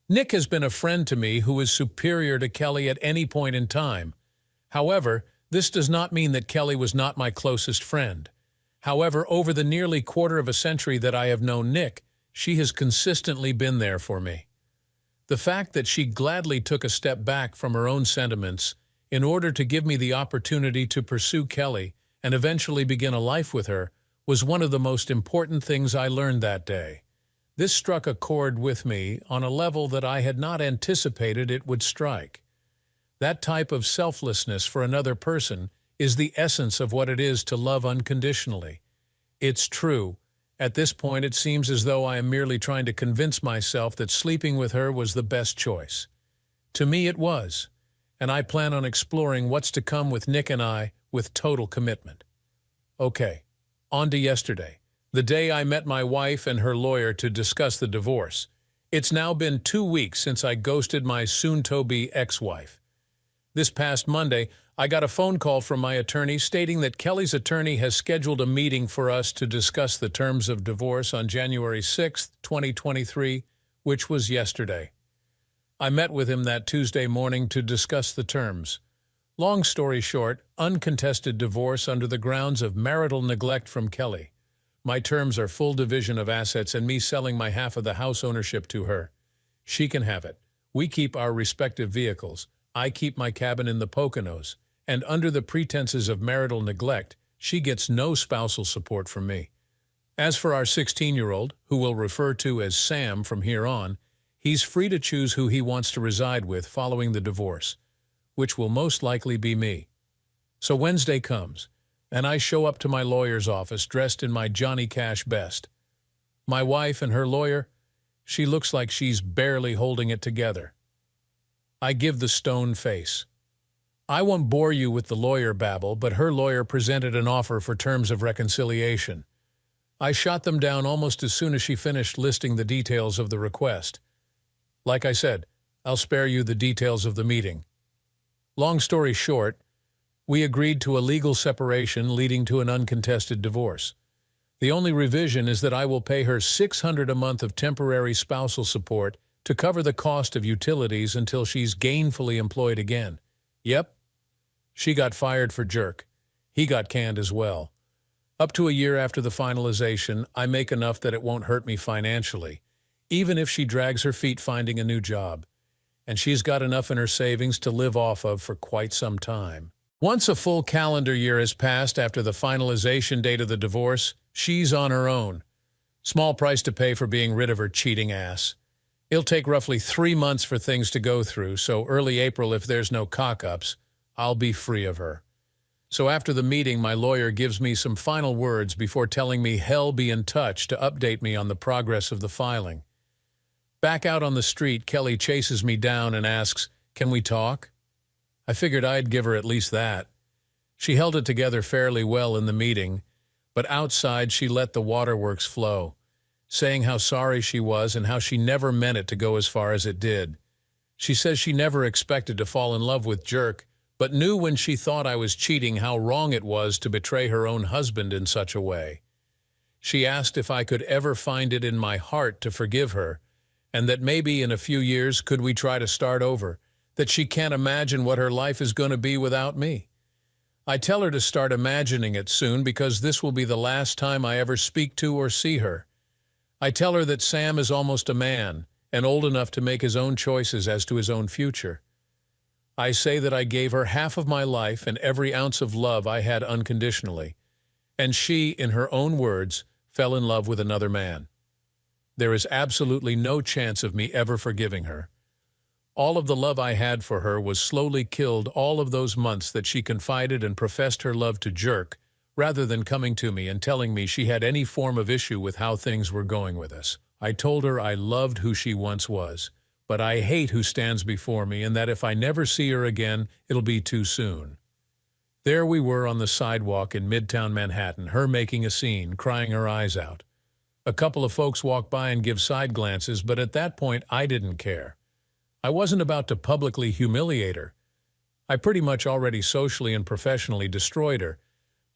Nick has been a friend to me who is superior to Kelly at any point in time. However, this does not mean that Kelly was not my closest friend. However, over the nearly quarter of a century that I have known Nick, she has consistently been there for me. The fact that she gladly took a step back from her own sentiments in order to give me the opportunity to pursue Kelly and eventually begin a life with her was one of the most important things I learned that day. This struck a chord with me on a level that I had not anticipated it would strike. That type of selflessness for another person is the essence of what it is to love unconditionally. It's true. At this point, it seems as though I am merely trying to convince myself that sleeping with her was the best choice. To me, it was, and I plan on exploring what's to come with Nick and I with total commitment. Okay, on to yesterday, the day I met my wife and her lawyer to discuss the divorce. It's now been 2 weeks since I ghosted my soon-to-be ex-wife. This past Monday, I got a phone call from my attorney stating that Kelly's attorney has scheduled a meeting for us to discuss the terms of divorce on January 6, 2023, which was yesterday. I met with him that Tuesday morning to discuss the terms. Long story short, uncontested divorce under the grounds of marital neglect from Kelly. My terms are full division of assets and me selling my half of the house ownership to her. She can have it. We keep our respective vehicles. I keep my cabin in the Poconos. And under the pretenses of marital neglect, she gets no spousal support from me. As for our 16-year-old, who we'll refer to as Sam from here on, he's free to choose who he wants to reside with following the divorce, which will most likely be me. So Wednesday comes, and I show up to my lawyer's office dressed in my Johnny Cash best. My wife and her lawyer, she looks like she's barely holding it together. I give the stone face. I won't bore you with the lawyer babble, but her lawyer presented an offer for terms of reconciliation. I shot them down almost as soon as she finished listing the details of the request. Like I said, I'll spare you the details of the meeting. Long story short, we agreed to a legal separation leading to an uncontested divorce. The only revision is that I will pay her $600 a month of temporary spousal support to cover the cost of utilities until she's gainfully employed again. Yep. She got fired for jerk. He got canned as well. Up to a year after the finalization, I make enough that it won't hurt me financially, even if she drags her feet finding a new job. And she's got enough in her savings to live off of for quite some time. Once a full calendar year has passed after the finalization date of the divorce, she's on her own. Small price to pay for being rid of her cheating ass. It'll take roughly 3 months for things to go through, so early April, if there's no cock-ups, I'll be free of her. So after the meeting, my lawyer gives me some final words before telling me he'll be in touch to update me on the progress of the filing. Back out on the street, Kelly chases me down and asks, "Can we talk?" I figured I'd give her at least that. She held it together fairly well in the meeting, but outside she let the waterworks flow, saying how sorry she was and how she never meant it to go as far as it did. She says she never expected to fall in love with Jerk, but knew when she thought I was cheating how wrong it was to betray her own husband in such a way. She asked if I could ever find it in my heart to forgive her, and that maybe in a few years could we try to start over, that she can't imagine what her life is going to be without me. I tell her to start imagining it soon because this will be the last time I ever speak to or see her. I tell her that Sam is almost a man and old enough to make his own choices as to his own future. I say that I gave her half of my life and every ounce of love I had unconditionally, and she, in her own words, fell in love with another man. There is absolutely no chance of me ever forgiving her. All of the love I had for her was slowly killed all of those months that she confided and professed her love to Jerk, rather than coming to me and telling me she had any form of issue with how things were going with us. I told her I loved who she once was, but I hate who stands before me and that if I never see her again, it'll be too soon. There we were on the sidewalk in Midtown Manhattan, her making a scene, crying her eyes out. A couple of folks walk by and give side glances, but at that point I didn't care. I wasn't about to publicly humiliate her. I pretty much already socially and professionally destroyed her,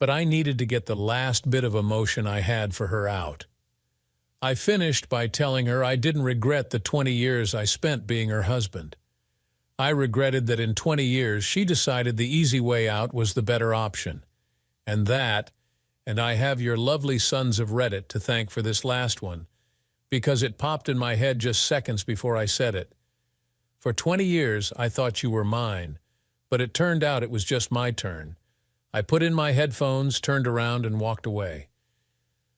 but I needed to get the last bit of emotion I had for her out. I finished by telling her I didn't regret the 20 years I spent being her husband. I regretted that in 20 years she decided the easy way out was the better option. And I have your lovely sons of Reddit to thank for this last one, because it popped in my head just seconds before I said it. For 20 years, I thought you were mine, but it turned out it was just my turn. I put in my headphones, turned around, and walked away.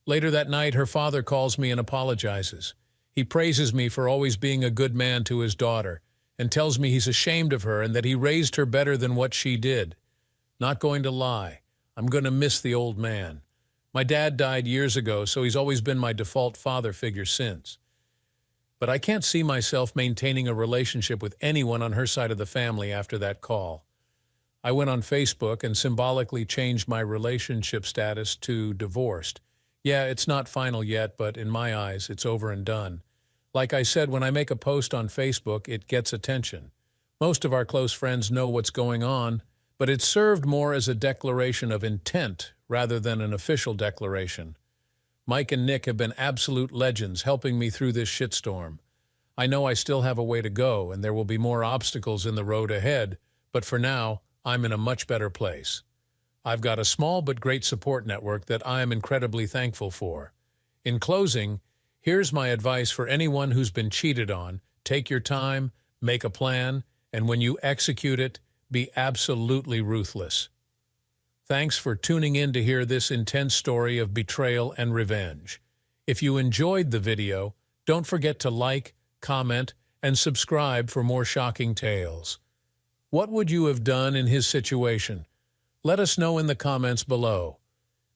Later that night, her father calls me and apologizes. He praises me for always being a good man to his daughter, and tells me he's ashamed of her and that he raised her better than what she did. Not going to lie, I'm going to miss the old man. My dad died years ago, so he's always been my default father figure since. But I can't see myself maintaining a relationship with anyone on her side of the family after that call. I went on Facebook and symbolically changed my relationship status to divorced. Yeah, it's not final yet, but in my eyes, it's over and done. Like I said, when I make a post on Facebook, it gets attention. Most of our close friends know what's going on, but it served more as a declaration of intent rather than an official declaration. Mike and Nick have been absolute legends helping me through this shitstorm. I know I still have a way to go, and there will be more obstacles in the road ahead, but for now, I'm in a much better place. I've got a small but great support network that I am incredibly thankful for. In closing, here's my advice for anyone who's been cheated on. Take your time, make a plan, and when you execute it, be absolutely ruthless. Thanks for tuning in to hear this intense story of betrayal and revenge. If you enjoyed the video, don't forget to like, comment, and subscribe for more shocking tales. What would you have done in his situation? Let us know in the comments below.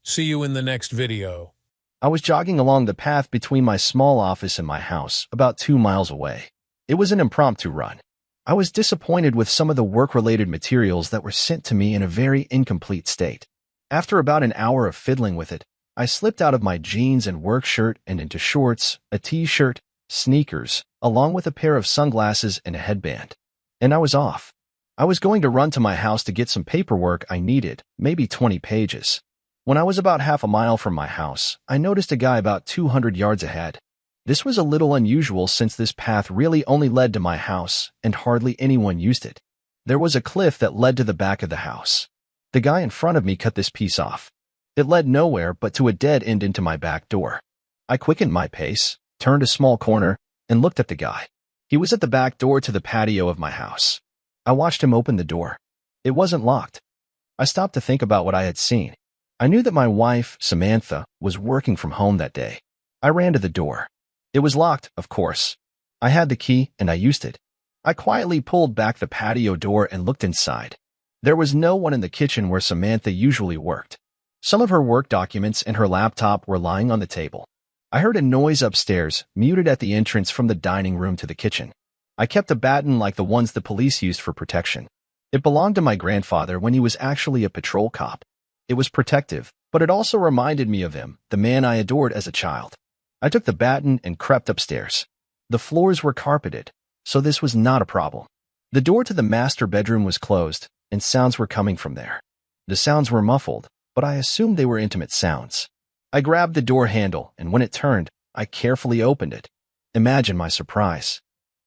See you in the next video. I was jogging along the path between my small office and my house, about 2 miles away. It was an impromptu run. I was disappointed with some of the work-related materials that were sent to me in a very incomplete state. After about an hour of fiddling with it, I slipped out of my jeans and work shirt and into shorts, a t-shirt, sneakers, along with a pair of sunglasses and a headband. And I was off. I was going to run to my house to get some paperwork I needed, maybe 20 pages. When I was about half a mile from my house, I noticed a guy about 200 yards ahead. This was a little unusual since this path really only led to my house, and hardly anyone used it. There was a cliff that led to the back of the house. The guy in front of me cut this piece off. It led nowhere but to a dead end into my back door. I quickened my pace, turned a small corner, and looked at the guy. He was at the back door to the patio of my house. I watched him open the door. It wasn't locked. I stopped to think about what I had seen. I knew that my wife, Samantha, was working from home that day. I ran to the door. It was locked, of course. I had the key, and I used it. I quietly pulled back the patio door and looked inside. There was no one in the kitchen where Samantha usually worked. Some of her work documents and her laptop were lying on the table. I heard a noise upstairs, muted at the entrance from the dining room to the kitchen. I kept a baton like the ones the police used for protection. It belonged to my grandfather when he was actually a patrol cop. It was protective, but it also reminded me of him, the man I adored as a child. I took the baton and crept upstairs. The floors were carpeted, so this was not a problem. The door to the master bedroom was closed, and sounds were coming from there. The sounds were muffled, but I assumed they were intimate sounds. I grabbed the door handle, and when it turned, I carefully opened it. Imagine my surprise.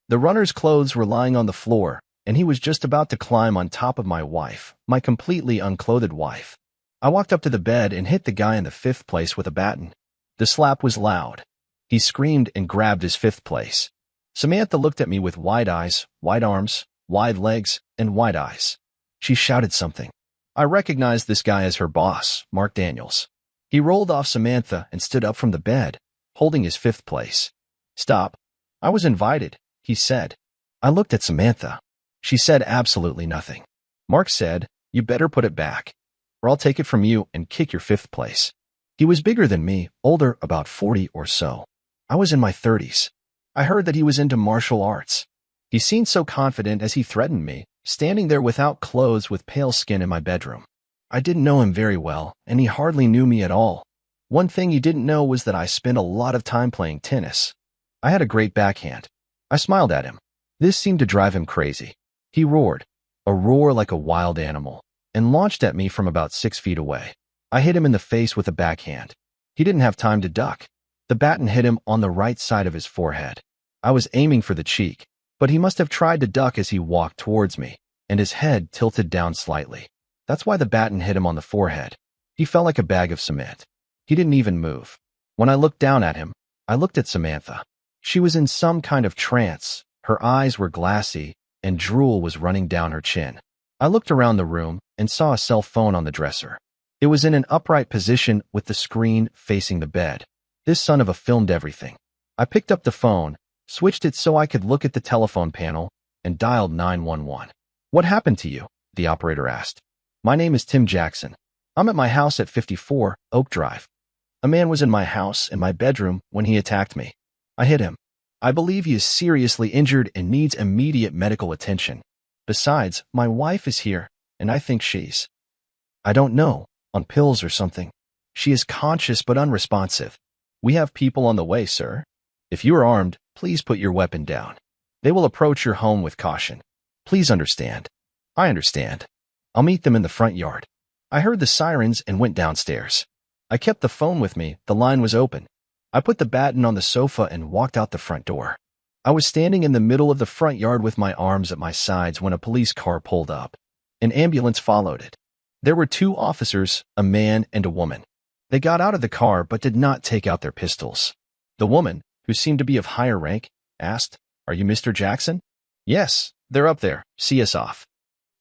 The runner's clothes were lying on the floor, and he was just about to climb on top of my wife, my completely unclothed wife. I walked up to the bed and hit the guy in the fifth place with a baton. The slap was loud. He screamed and grabbed his fifth place. Samantha looked at me with wide eyes, wide arms, wide legs, and wide eyes. She shouted something. I recognized this guy as her boss, Mark Daniels. He rolled off Samantha and stood up from the bed, holding his fifth place. "Stop. I was invited," he said. I looked at Samantha. She said absolutely nothing. Mark said, "You better put it back, or I'll take it from you and kick your fifth place." He was bigger than me, older, about 40 or so. I was in my 30s. I heard that he was into martial arts. He seemed so confident as he threatened me, standing there without clothes with pale skin in my bedroom. I didn't know him very well, and he hardly knew me at all. One thing he didn't know was that I spent a lot of time playing tennis. I had a great backhand. I smiled at him. This seemed to drive him crazy. He roared, a roar like a wild animal, and launched at me from about 6 feet away. I hit him in the face with a backhand. He didn't have time to duck. The baton hit him on the right side of his forehead. I was aiming for the cheek, but he must have tried to duck as he walked towards me, and his head tilted down slightly. That's why the baton hit him on the forehead. He fell like a bag of cement. He didn't even move. When I looked down at him, I looked at Samantha. She was in some kind of trance. Her eyes were glassy, and drool was running down her chin. I looked around the room and saw a cell phone on the dresser. It was in an upright position with the screen facing the bed. This son of a filmed everything. I picked up the phone, switched it so I could look at the telephone panel, and dialed 911. "What happened to you?" the operator asked. "My name is Tim Jackson. I'm at my house at 54 Oak Drive. A man was in my house, in my bedroom, when he attacked me. I hit him. I believe he is seriously injured and needs immediate medical attention. Besides, my wife is here, and I think I don't know, on pills or something. She is conscious but unresponsive. We have people on the way, sir. If you are armed, please put your weapon down. They will approach your home with caution. Please understand." "I understand. I'll meet them in the front yard." I heard the sirens and went downstairs. I kept the phone with me. The line was open. I put the baton on the sofa and walked out the front door. I was standing in the middle of the front yard with my arms at my sides when a police car pulled up. An ambulance followed it. There were 2 officers, a man and a woman. They got out of the car but did not take out their pistols. The woman, who seemed to be of higher rank, asked, "Are you Mr. Jackson?" "Yes, they're up there. See us off."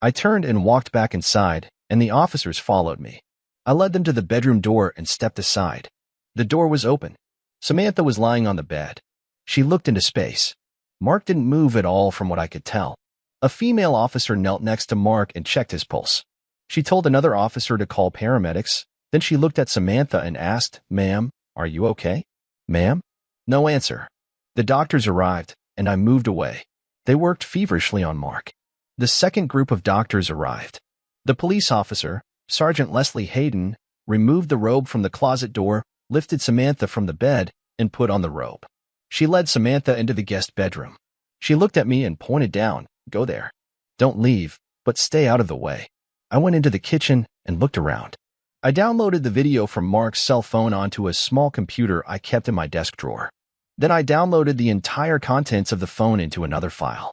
I turned and walked back inside, and the officers followed me. I led them to the bedroom door and stepped aside. The door was open. Samantha was lying on the bed. She looked into space. Mark didn't move at all from what I could tell. A female officer knelt next to Mark and checked his pulse. She told another officer to call paramedics. Then she looked at Samantha and asked, "Ma'am, are you okay?" "Ma'am?" No answer. The doctors arrived, and I moved away. They worked feverishly on Mark. The second group of doctors arrived. The police officer, Sergeant Leslie Hayden, removed the robe from the closet door, lifted Samantha from the bed, and put on the robe. She led Samantha into the guest bedroom. She looked at me and pointed down, "Go there. Don't leave, but stay out of the way." I went into the kitchen and looked around. I downloaded the video from Mark's cell phone onto a small computer I kept in my desk drawer. Then I downloaded the entire contents of the phone into another file.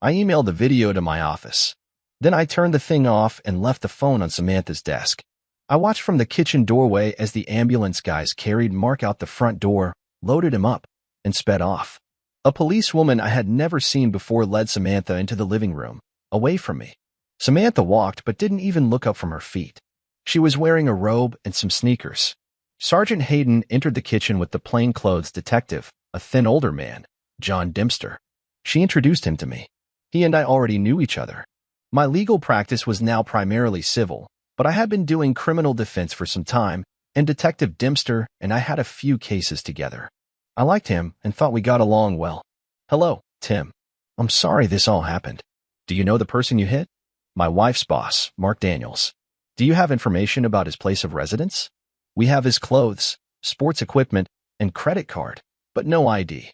I emailed the video to my office. Then I turned the thing off and left the phone on Samantha's desk. I watched from the kitchen doorway as the ambulance guys carried Mark out the front door, loaded him up, and sped off. A policewoman I had never seen before led Samantha into the living room, away from me. Samantha walked but didn't even look up from her feet. She was wearing a robe and some sneakers. Sergeant Hayden entered the kitchen with the plainclothes detective, a thin older man, John Dempster. She introduced him to me. He and I already knew each other. My legal practice was now primarily civil, but I had been doing criminal defense for some time, and Detective Dempster and I had a few cases together. I liked him and thought we got along well. Hello, Tim. I'm sorry this all happened. Do you know the person you hit? My wife's boss, Mark Daniels. Do you have information about his place of residence? We have his clothes, sports equipment, and credit card, but no ID.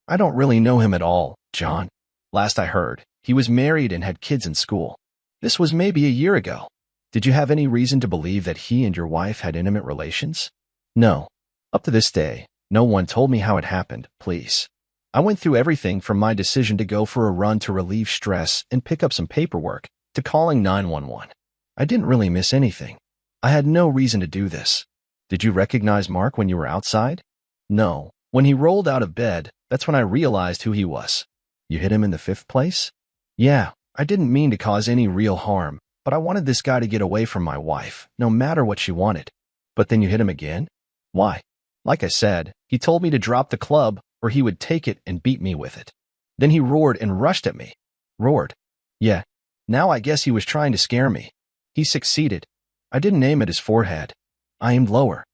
I don't really know him at all, John. Last I heard, he was married and had kids in school. This was maybe a year ago. Did you have any reason to believe that he and your wife had intimate relations? No. Up to this day, no one told me how it happened, please. I went through everything from my decision to go for a run to relieve stress and pick up some paperwork, to calling 911. I didn't really miss anything. I had no reason to do this. Did you recognize Mark when you were outside? No. When he rolled out of bed, that's when I realized who he was. You hit him in the fifth place? Yeah, I didn't mean to cause any real harm, but I wanted this guy to get away from my wife, no matter what she wanted. But then you hit him again? Why? Like I said, he told me to drop the club or he would take it and beat me with it. Then he roared and rushed at me. Roared? Yeah. Now I guess he was trying to scare me. He succeeded. I didn't aim at his forehead. I aimed lower.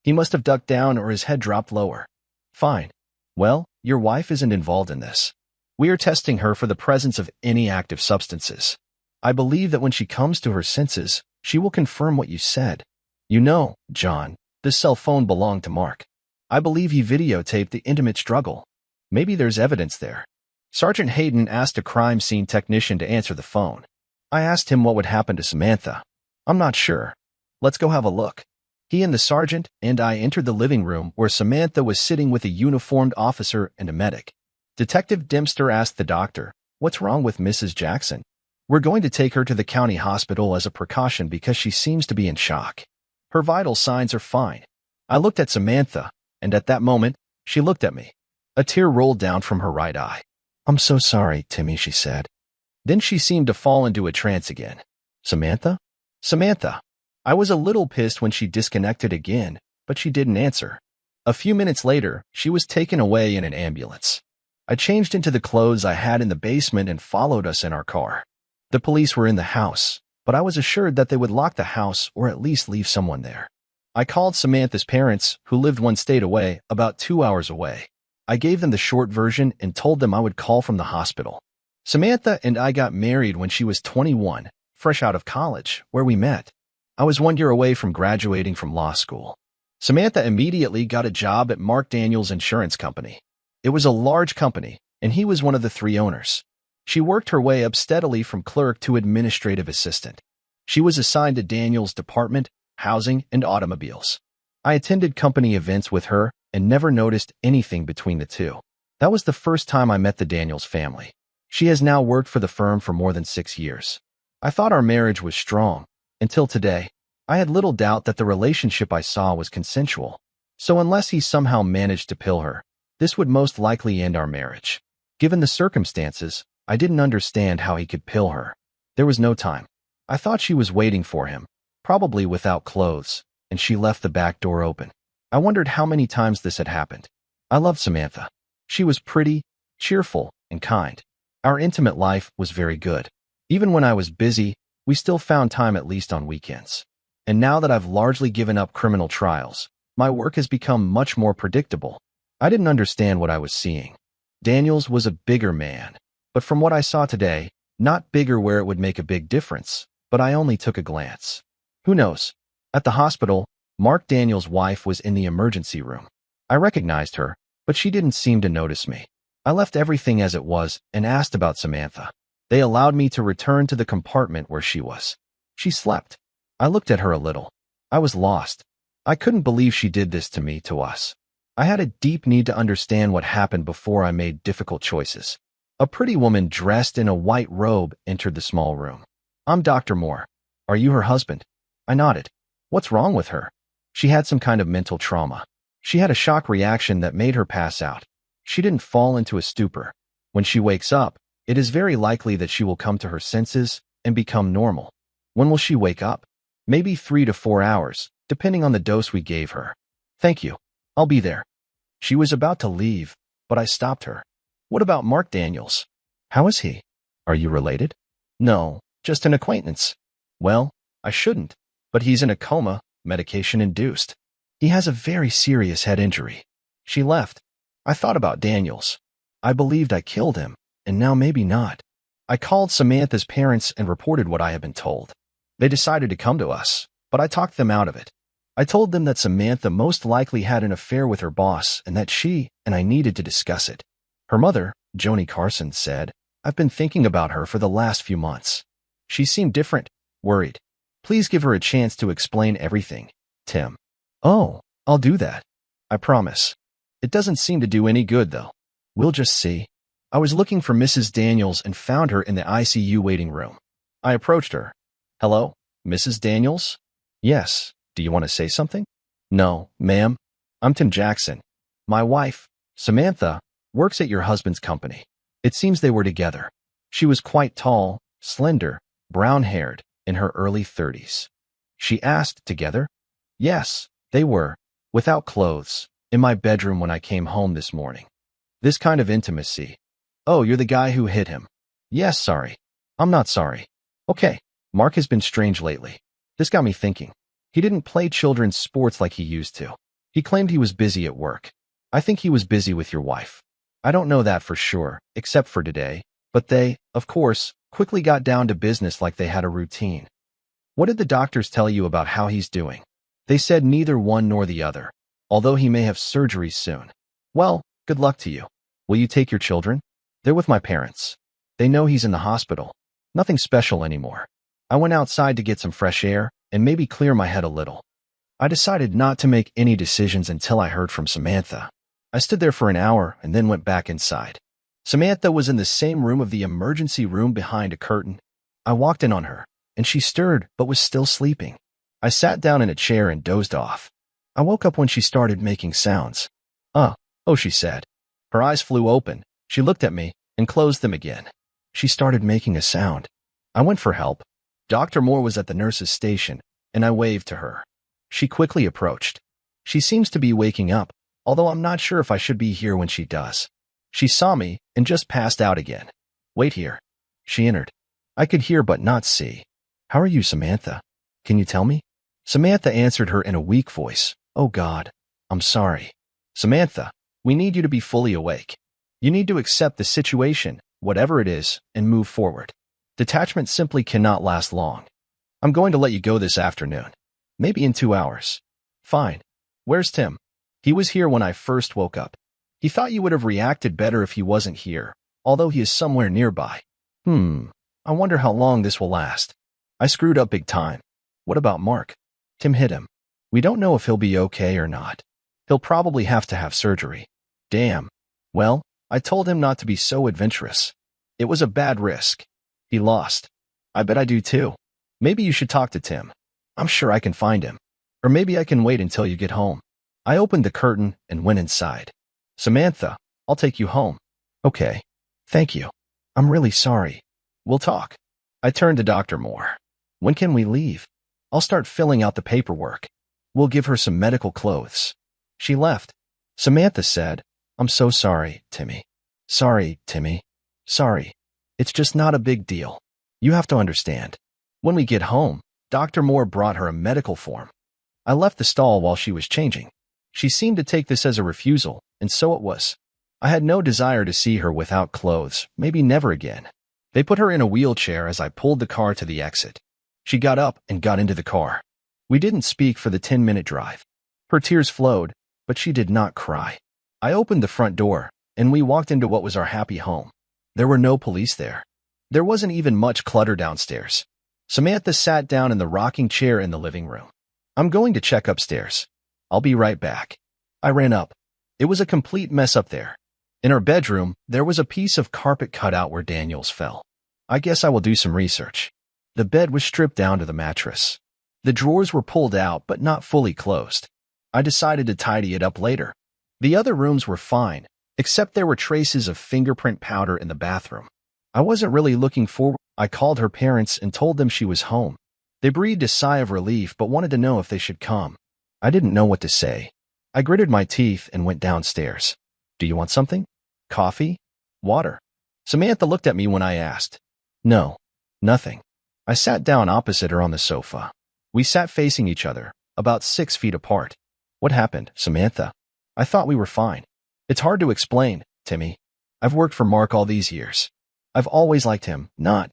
He must have ducked down or his head dropped lower. Fine. Well, your wife isn't involved in this. We are testing her for the presence of any active substances. I believe that when she comes to her senses, she will confirm what you said. You know, John, this cell phone belonged to Mark. I believe he videotaped the intimate struggle. Maybe there's evidence there. Sergeant Hayden asked a crime scene technician to answer the phone. I asked him what would happen to Samantha. I'm not sure. Let's go have a look. He and the sergeant and I entered the living room where Samantha was sitting with a uniformed officer and a medic. Detective Dempster asked the doctor, "What's wrong with Mrs. Jackson?" "We're going to take her to the county hospital as a precaution because she seems to be in shock. Her vital signs are fine." I looked at Samantha, and at that moment, she looked at me. A tear rolled down from her right eye. "I'm so sorry, Timmy," she said. Then she seemed to fall into a trance again. "Samantha? Samantha." I was a little pissed when she disconnected again, but she didn't answer. A few minutes later, she was taken away in an ambulance. I changed into the clothes I had in the basement and followed us in our car. The police were in the house, but I was assured that they would lock the house or at least leave someone there. I called Samantha's parents, who lived one state away, about 2 hours away. I gave them the short version and told them I would call from the hospital. Samantha and I got married when she was 21, fresh out of college, where we met. I was 1 year away from graduating from law school. Samantha immediately got a job at Mark Daniels Insurance Company. It was a large company, and he was one of the 3 owners. She worked her way up steadily from clerk to administrative assistant. She was assigned to Daniels' department, housing, and automobiles. I attended company events with her and never noticed anything between the two. That was the first time I met the Daniels family. She has now worked for the firm for more than 6 years. I thought our marriage was strong. Until today, I had little doubt that the relationship I saw was consensual. So unless he somehow managed to pill her, this would most likely end our marriage. Given the circumstances, I didn't understand how he could pill her. There was no time. I thought she was waiting for him, probably without clothes, and she left the back door open. I wondered how many times this had happened. I loved Samantha. She was pretty, cheerful, and kind. Our intimate life was very good. Even when I was busy, we still found time at least on weekends. And now that I've largely given up criminal trials, my work has become much more predictable. I didn't understand what I was seeing. Daniels was a bigger man, but from what I saw today, not bigger where it would make a big difference, but I only took a glance. Who knows? At the hospital, Mark Daniels' wife was in the emergency room. I recognized her, but she didn't seem to notice me. I left everything as it was and asked about Samantha. They allowed me to return to the compartment where she was. She slept. I looked at her a little. I was lost. I couldn't believe she did this to me, to us. I had a deep need to understand what happened before I made difficult choices. A pretty woman dressed in a white robe entered the small room. "I'm Dr. Moore. Are you her husband?" I nodded. "What's wrong with her?" "She had some kind of mental trauma. She had a shock reaction that made her pass out. She didn't fall into a stupor. When she wakes up, it is very likely that she will come to her senses and become normal." "When will she wake up?" "Maybe 3 to 4 hours, depending on the dose we gave her." "Thank you. I'll be there." She was about to leave, but I stopped her. "What about Mark Daniels? How is he? Are you related?" "No, Just an acquaintance. Well, I shouldn't, but he's in a coma, medication-induced. He has a very serious head injury. She left. I thought about Daniels. I believed I killed him, and now maybe not. I called Samantha's parents and reported what I had been told. They decided to come to us, but I talked them out of it. I told them that Samantha most likely had an affair with her boss and that she and I needed to discuss it. Her mother, Joni Carson, said, "I've been thinking about her for the last few months. She seemed different, worried. Please give her a chance to explain everything, Tim." "Oh, I'll do that. I promise. It doesn't seem to do any good, though. We'll just see." I was looking for Mrs. Daniels and found her in the ICU waiting room. I approached her. "Hello, Mrs. Daniels?" "Yes. Do you want to say something?" "No, ma'am. I'm Tim Jackson. My wife, Samantha, works at your husband's company. It seems they were together. She was quite tall, slender, brown-haired, in her early 30s. She asked, together? Yes, they were, without clothes, in my bedroom when I came home this morning. This kind of intimacy. Oh, you're the guy who hit him. Yes, sorry. I'm not sorry. Okay, Mark has been strange lately. This got me thinking. He didn't play children's sports like he used to. He claimed he was busy at work. I think he was busy with your wife. I don't know that for sure, except for today, but they, of course, quickly got down to business like they had a routine. What did the doctors tell you about how he's doing? They said neither one nor the other, although he may have surgery soon. Well, good luck to you. Will you take your children? They're with my parents. They know he's in the hospital. Nothing special anymore. I went outside to get some fresh air and maybe clear my head a little. I decided not to make any decisions until I heard from Samantha. I stood there for an hour and then went back inside. Samantha was in the same room of the emergency room behind a curtain. I walked in on her, and she stirred but was still sleeping. I sat down in a chair and dozed off. I woke up when she started making sounds. Oh, she said. Her eyes flew open. She looked at me and closed them again. She started making a sound. I went for help. Dr. Moore was at the nurse's station, and I waved to her. She quickly approached. She seems to be waking up, although I'm not sure if I should be here when she does. She saw me and just passed out again. Wait here. She entered. I could hear but not see. How are you, Samantha? Can you tell me? Samantha answered her in a weak voice. Oh God, I'm sorry. Samantha, we need you to be fully awake. You need to accept the situation, whatever it is, and move forward. Detachment simply cannot last long. I'm going to let you go this afternoon. Maybe in 2 hours. Fine. Where's Tim? He was here when I first woke up. He thought you would have reacted better if he wasn't here, although he is somewhere nearby. I wonder how long this will last. I screwed up big time. What about Mark? Tim hit him. We don't know if he'll be okay or not. He'll probably have to have surgery. Damn. Well, I told him not to be so adventurous. It was a bad risk. He lost. I bet I do too. Maybe you should talk to Tim. I'm sure I can find him. Or maybe I can wait until you get home. I opened the curtain and went inside. Samantha, I'll take you home. Okay. Thank you. I'm really sorry. We'll talk. I turned to Dr. Moore. When can we leave? I'll start filling out the paperwork. We'll give her some medical clothes. She left. Samantha said, I'm so sorry, Timmy. Sorry, Timmy. Sorry. It's just not a big deal. You have to understand. When we get home, Dr. Moore brought her a medical form. I left the stall while she was changing. She seemed to take this as a refusal, and so it was. I had no desire to see her without clothes, maybe never again. They put her in a wheelchair as I pulled the car to the exit. She got up and got into the car. We didn't speak for the 10-minute drive. Her tears flowed, but she did not cry. I opened the front door, and we walked into what was our happy home. There were no police there. There wasn't even much clutter downstairs. Samantha sat down in the rocking chair in the living room. I'm going to check upstairs. I'll be right back. I ran up. It was a complete mess up there. In her bedroom, there was a piece of carpet cut out where Daniels fell. I guess I will do some research. The bed was stripped down to the mattress. The drawers were pulled out but not fully closed. I decided to tidy it up later. The other rooms were fine, except there were traces of fingerprint powder in the bathroom. I wasn't really looking forward. I called her parents and told them she was home. They breathed a sigh of relief but wanted to know if they should come. I didn't know what to say. I gritted my teeth and went downstairs. Do you want something? Coffee? Water? Samantha looked at me when I asked. No, nothing. I sat down opposite her on the sofa. We sat facing each other, about 6 feet apart. What happened, Samantha? I thought we were fine. It's hard to explain, Timmy. I've worked for Mark all these years. I've always liked him, not,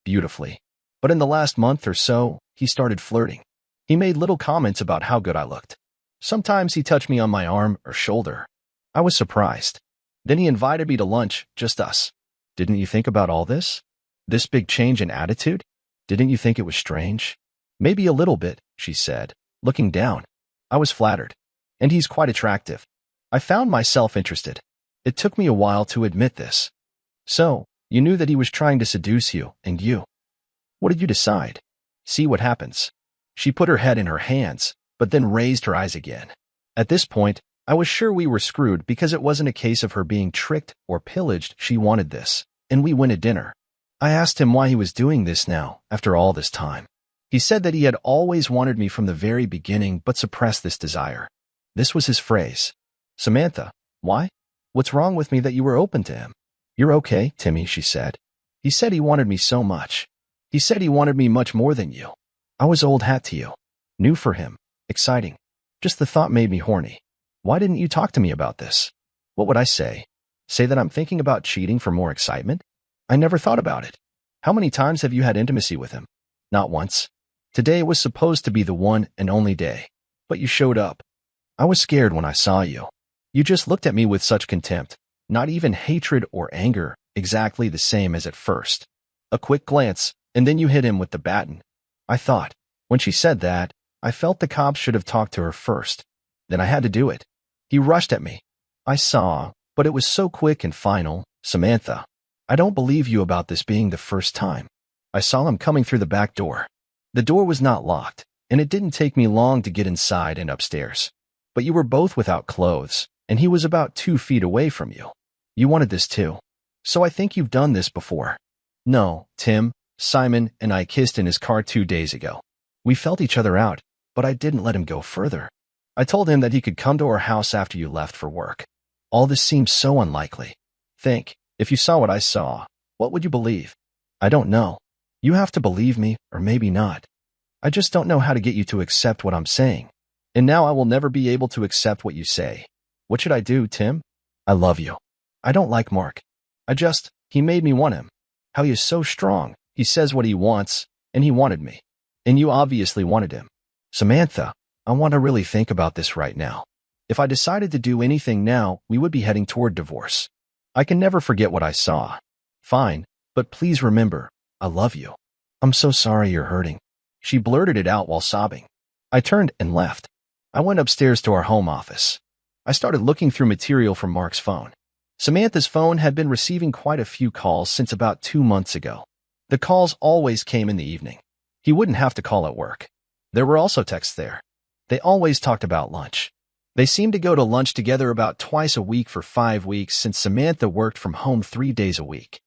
beautifully. But in the last month or so, he started flirting. He made little comments about how good I looked. Sometimes he touched me on my arm or shoulder. I was surprised. Then he invited me to lunch, just us. Didn't you think about all this? This big change in attitude? Didn't you think it was strange? Maybe a little bit, she said, looking down. I was flattered. And he's quite attractive. I found myself interested. It took me a while to admit this. So, you knew that he was trying to seduce you, and you. What did you decide? See what happens. She put her head in her hands, but then raised her eyes again. At this point, I was sure we were screwed because it wasn't a case of her being tricked or pillaged. She wanted this, and we went to dinner. I asked him why he was doing this now, after all this time. He said that he had always wanted me from the very beginning but suppressed this desire. This was his phrase. Samantha, why? What's wrong with me that you were open to him? You're okay, Timmy, she said. He said he wanted me so much. He said he wanted me much more than you. I was old hat to you. New for him. Exciting. Just the thought made me horny. Why didn't you talk to me about this? What would I say? Say that I'm thinking about cheating for more excitement? I never thought about it. How many times have you had intimacy with him? Not once. Today was supposed to be the one and only day. But you showed up. I was scared when I saw you. You just looked at me with such contempt. Not even hatred or anger, exactly the same as at first. A quick glance, and then you hit him with the baton. I thought, when she said that, I felt the cops should have talked to her first. Then I had to do it. He rushed at me. I saw, but it was so quick and final. Samantha, I don't believe you about this being the first time. I saw him coming through the back door. The door was not locked, and it didn't take me long to get inside and upstairs. But you were both without clothes, and he was about 2 feet away from you. You wanted this too. So I think you've done this before. No, Tim, Simon and I kissed in his car 2 days ago. We felt each other out, but I didn't let him go further. I told him that he could come to our house after you left for work. All this seems so unlikely. Think, if you saw what I saw, what would you believe? I don't know. You have to believe me, or maybe not. I just don't know how to get you to accept what I'm saying. And now I will never be able to accept what you say. What should I do, Tim? I love you. I don't like Mark. He made me want him. How he is so strong. He says what he wants, and he wanted me. And you obviously wanted him. Samantha, I want to really think about this right now. If I decided to do anything now, we would be heading toward divorce. I can never forget what I saw. Fine, but please remember, I love you. I'm so sorry you're hurting. She blurted it out while sobbing. I turned and left. I went upstairs to our home office. I started looking through material from Mark's phone. Samantha's phone had been receiving quite a few calls since about 2 months ago. The calls always came in the evening. He wouldn't have to call at work. There were also texts there. They always talked about lunch. They seemed to go to lunch together about twice a week for 5 weeks since Samantha worked from home 3 days a week.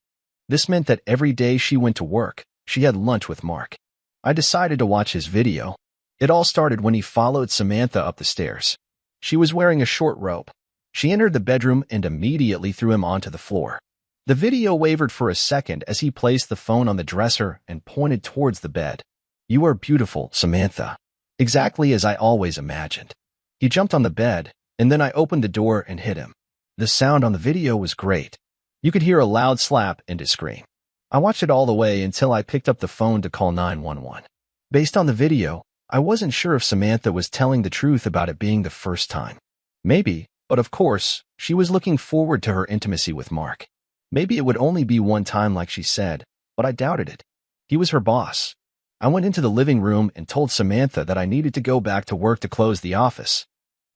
This meant that every day she went to work, she had lunch with Mark. I decided to watch his video. It all started when he followed Samantha up the stairs. She was wearing a short robe. She entered the bedroom and immediately threw him onto the floor. The video wavered for a second as he placed the phone on the dresser and pointed towards the bed. You are beautiful, Samantha. Exactly as I always imagined. He jumped on the bed, and then I opened the door and hit him. The sound on the video was great. You could hear a loud slap and a scream. I watched it all the way until I picked up the phone to call 911. Based on the video, I wasn't sure if Samantha was telling the truth about it being the first time. Maybe, but of course, she was looking forward to her intimacy with Mark. Maybe it would only be one time like she said, but I doubted it. He was her boss. I went into the living room and told Samantha that I needed to go back to work to close the office.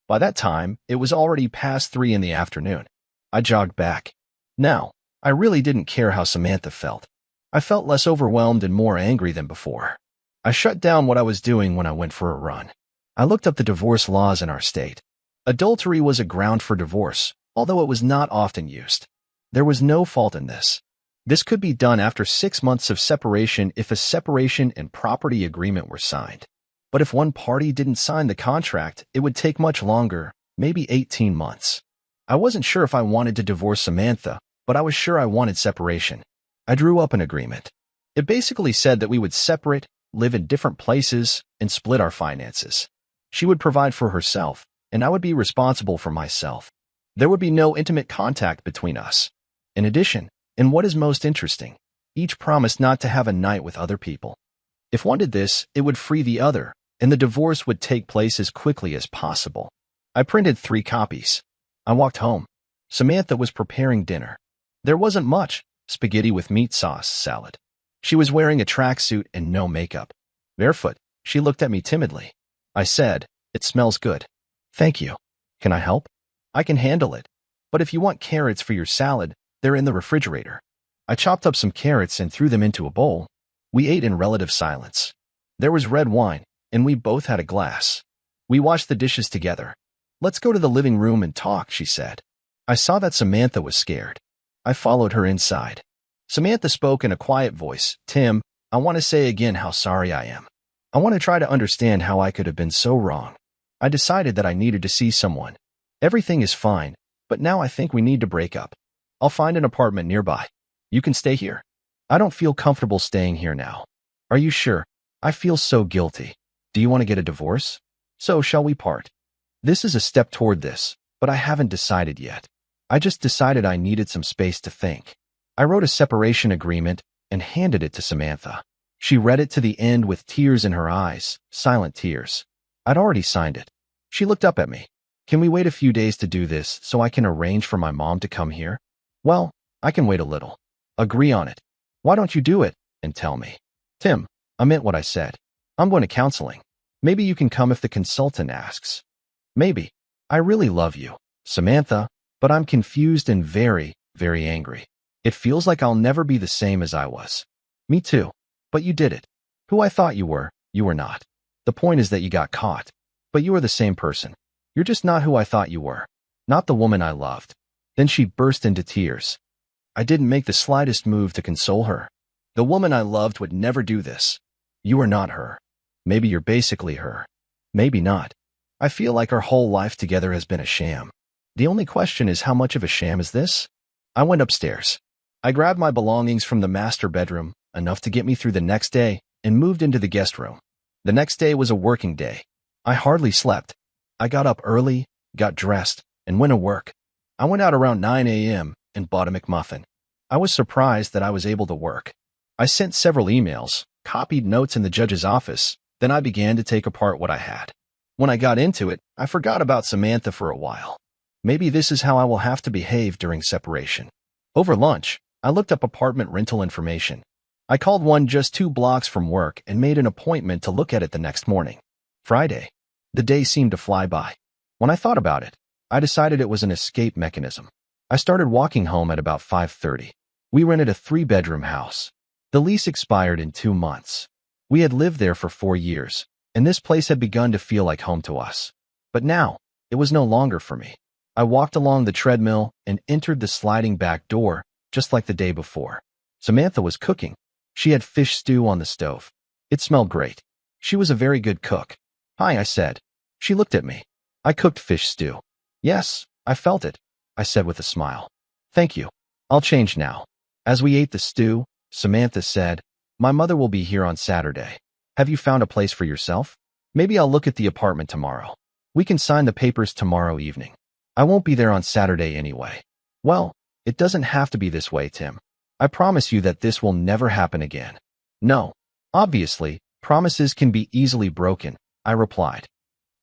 By that time, it was already past 3 in the afternoon. I jogged back. Now, I really didn't care how Samantha felt. I felt less overwhelmed and more angry than before. I shut down what I was doing when I went for a run. I looked up the divorce laws in our state. Adultery was a ground for divorce, although it was not often used. There was no fault in this. This could be done after 6 months of separation if a separation and property agreement were signed. But if one party didn't sign the contract, it would take much longer, maybe 18 months. I wasn't sure if I wanted to divorce Samantha, but I was sure I wanted separation. I drew up an agreement. It basically said that we would separate, live in different places, and split our finances. She would provide for herself, and I would be responsible for myself. There would be no intimate contact between us. In addition, and what is most interesting, each promised not to have a night with other people. If one did this, it would free the other, and the divorce would take place as quickly as possible. I printed 3 copies. I walked home. Samantha was preparing dinner. There wasn't much: spaghetti with meat sauce, salad. She was wearing a tracksuit and no makeup. Barefoot, she looked at me timidly. I said, "It smells good." "Thank you. Can I help?" "I can handle it. But if you want carrots for your salad, they're in the refrigerator." I chopped up some carrots and threw them into a bowl. We ate in relative silence. There was red wine, and we both had a glass. We washed the dishes together. "Let's go to the living room and talk," she said. I saw that Samantha was scared. I followed her inside. Samantha spoke in a quiet voice. "Tim, I want to say again how sorry I am. I want to try to understand how I could have been so wrong. I decided that I needed to see someone. Everything is fine, but now I think we need to break up. I'll find an apartment nearby. You can stay here." "I don't feel comfortable staying here now." "Are you sure? I feel so guilty. Do you want to get a divorce? So shall we part?" This is a step toward this, but I haven't decided yet. I just decided I needed some space to think. I wrote a separation agreement and handed it to Samantha. She read it to the end with tears in her eyes, silent tears. I'd already signed it. She looked up at me. "Can we wait a few days to do this so I can arrange for my mom to come here?" "Well, I can wait a little." "Agree on it. Why don't you do it and tell me?" "Tim, I meant what I said. I'm going to counseling. Maybe you can come if the consultant asks." "Maybe. I really love you, Samantha, but I'm confused and very, very angry. It feels like I'll never be the same as I was." "Me too. But you did it. Who I thought you were not. The point is that you got caught. But you are the same person. You're just not who I thought you were. Not the woman I loved." Then she burst into tears. I didn't make the slightest move to console her. "The woman I loved would never do this. You are not her. Maybe you're basically her. Maybe not. I feel like our whole life together has been a sham. The only question is, how much of a sham is this?" I went upstairs. I grabbed my belongings from the master bedroom, enough to get me through the next day, and moved into the guest room. The next day was a working day. I hardly slept. I got up early, got dressed, and went to work. I went out around 9 a.m. and bought a McMuffin. I was surprised that I was able to work. I sent several emails, copied notes in the judge's office, then I began to take apart what I had. When I got into it, I forgot about Samantha for a while. Maybe this is how I will have to behave during separation. Over lunch, I looked up apartment rental information. I called one just 2 blocks from work and made an appointment to look at it the next morning. Friday. The day seemed to fly by. When I thought about it, I decided it was an escape mechanism. I started walking home at about 5:30. We rented a 3-bedroom house. The lease expired in 2 months. We had lived there for 4 years, and this place had begun to feel like home to us. But now, it was no longer for me. I walked along the treadmill and entered the sliding back door, just like the day before. Samantha was cooking. She had fish stew on the stove. It smelled great. She was a very good cook. "Hi," I said. She looked at me. "I cooked fish stew." "Yes, I felt it," I said with a smile. "Thank you. I'll change now." As we ate the stew, Samantha said, "My mother will be here on Saturday. Have you found a place for yourself? Maybe I'll look at the apartment tomorrow. We can sign the papers tomorrow evening. I won't be there on Saturday anyway." "Well, it doesn't have to be this way, Tim. I promise you that this will never happen again." "No. Obviously, promises can be easily broken," I replied.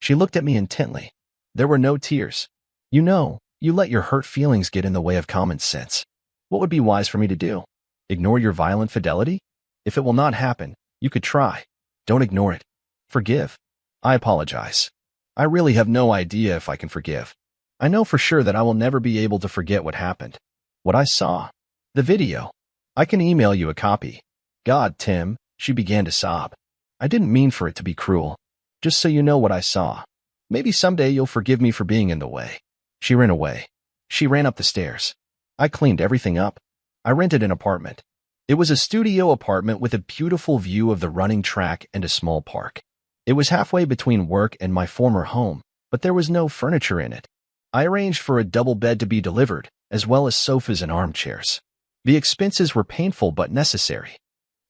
She looked at me intently. There were no tears. "You know, you let your hurt feelings get in the way of common sense. What would be wise for me to do? Ignore your violent fidelity? If it will not happen, you could try. Don't ignore it. Forgive." "I apologize. I really have no idea if I can forgive. I know for sure that I will never be able to forget what happened. What I saw. The video. I can email you a copy." "God, Tim," she began to sob. "I didn't mean for it to be cruel. Just so you know what I saw. Maybe someday you'll forgive me for being in the way." She ran away. She ran up the stairs. I cleaned everything up. I rented an apartment. It was a studio apartment with a beautiful view of the running track and a small park. It was halfway between work and my former home, but there was no furniture in it. I arranged for a double bed to be delivered, as well as sofas and armchairs. The expenses were painful but necessary.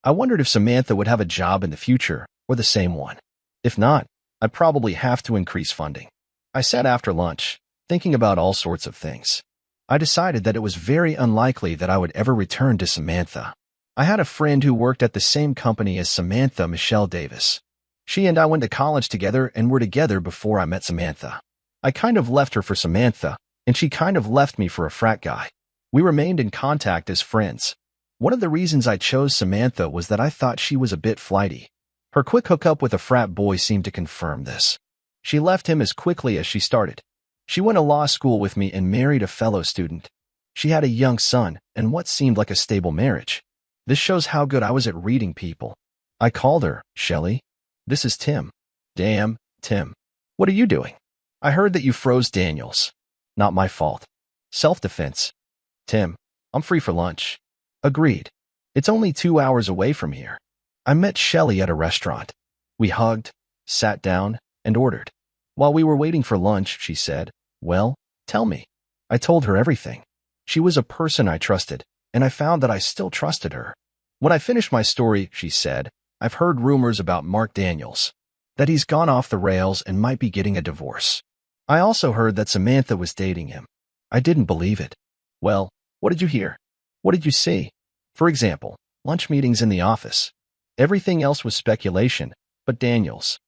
I wondered if Samantha would have a job in the future or the same one. If not, I'd probably have to increase funding. I sat after lunch, thinking about all sorts of things. I decided that it was very unlikely that I would ever return to Samantha. I had a friend who worked at the same company as Samantha, Michelle Davis. She and I went to college together and were together before I met Samantha. I kind of left her for Samantha, and she kind of left me for a frat guy. We remained in contact as friends. One of the reasons I chose Samantha was that I thought she was a bit flighty. Her quick hookup with a frat boy seemed to confirm this. She left him as quickly as she started. She went to law school with me and married a fellow student. She had a young son and what seemed like a stable marriage. This shows how good I was at reading people. I called her, Shelley. This is Tim. Damn, Tim. What are you doing? I heard that you froze Daniels. Not my fault. Self-defense. Tim, I'm free for lunch. Agreed. It's only 2 hours away from here. I met Shelley at a restaurant. We hugged, sat down, and ordered. While we were waiting for lunch, she said, "Well, tell me." I told her everything. She was a person I trusted, and I found that I still trusted her. When I finished my story, she said, "I've heard rumors about Mark Daniels, that he's gone off the rails and might be getting a divorce. I also heard that Samantha was dating him." I didn't believe it. "Well, what did you hear? What did you see?" For example, lunch meetings in the office. Everything else was speculation, but Daniels.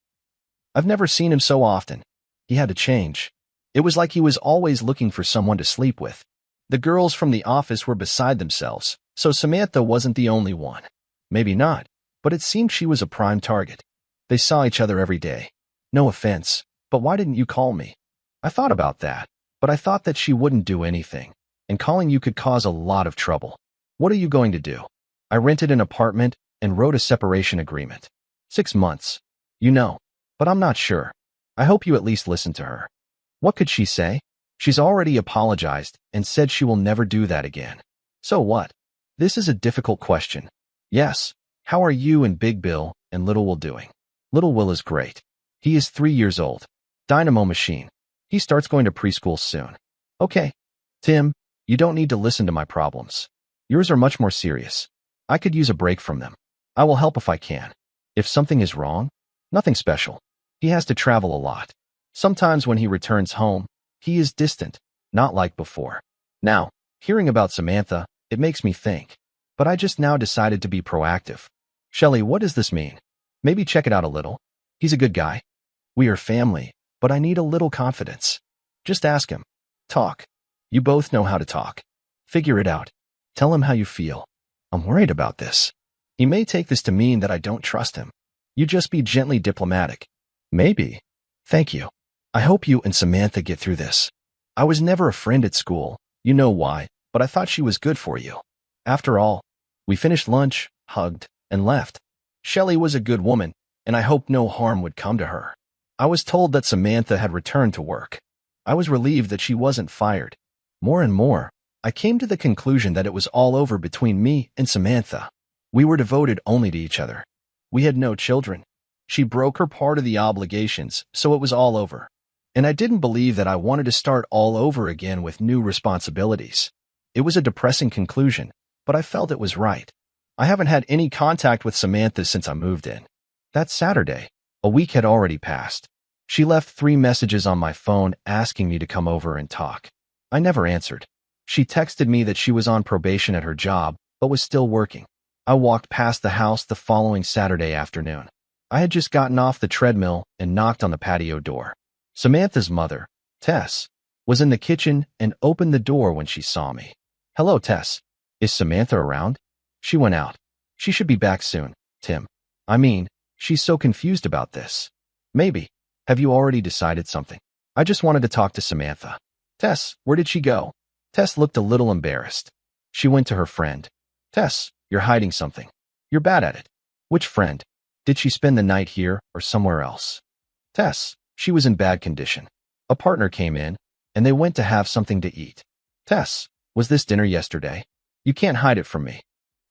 I've never seen him so often. He had to change. It was like he was always looking for someone to sleep with. The girls from the office were beside themselves, so Samantha wasn't the only one. Maybe not, but it seemed she was a prime target. They saw each other every day. No offense, but why didn't you call me? I thought about that, but I thought that she wouldn't do anything, and calling you could cause a lot of trouble. What are you going to do? I rented an apartment and wrote a separation agreement. 6 months. You know, but I'm not sure. I hope you at least listen to her. What could she say? She's already apologized and said she will never do that again. So what? This is a difficult question. Yes. How are you and Big Bill and Little Will doing? Little Will is great. He is 3 years old. Dynamo machine. He starts going to preschool soon. Okay. Tim, you don't need to listen to my problems. Yours are much more serious. I could use a break from them. I will help if I can. If something is wrong, nothing special. He has to travel a lot. Sometimes when he returns home, he is distant, not like before. Now, hearing about Samantha, it makes me think. But I just now decided to be proactive. Shelley, what does this mean? Maybe check it out a little. He's a good guy. We are family, but I need a little confidence. Just ask him. Talk. You both know how to talk. Figure it out. Tell him how you feel. I'm worried about this. He may take this to mean that I don't trust him. You just be gently diplomatic. Maybe. Thank you. I hope you and Samantha get through this. I was never a friend at school. You know why, but I thought she was good for you. After all, we finished lunch, hugged, and left. Shelley was a good woman, and I hoped no harm would come to her. I was told that Samantha had returned to work. I was relieved that she wasn't fired. More and more, I came to the conclusion that it was all over between me and Samantha. We were devoted only to each other. We had no children. She broke her part of the obligations, so it was all over. And I didn't believe that I wanted to start all over again with new responsibilities. It was a depressing conclusion, but I felt it was right. I haven't had any contact with Samantha since I moved in. That Saturday, a week had already passed. She left 3 messages on my phone asking me to come over and talk. I never answered. She texted me that she was on probation at her job, but was still working. I walked past the house the following Saturday afternoon. I had just gotten off the treadmill and knocked on the patio door. Samantha's mother, Tess, was in the kitchen and opened the door when she saw me. "Hello, Tess. Is Samantha around?" She went out. "She should be back soon, Tim. I mean, she's so confused about this." "Maybe. Have you already decided something?" "I just wanted to talk to Samantha." "Tess, where did she go?" Tess looked a little embarrassed. "She went to her friend." "Tess, you're hiding something. You're bad at it." "Which friend? Did she spend the night here or somewhere else?" "Tess, she was in bad condition. A partner came in, and they went to have something to eat." "Tess, was this dinner yesterday? You can't hide it from me."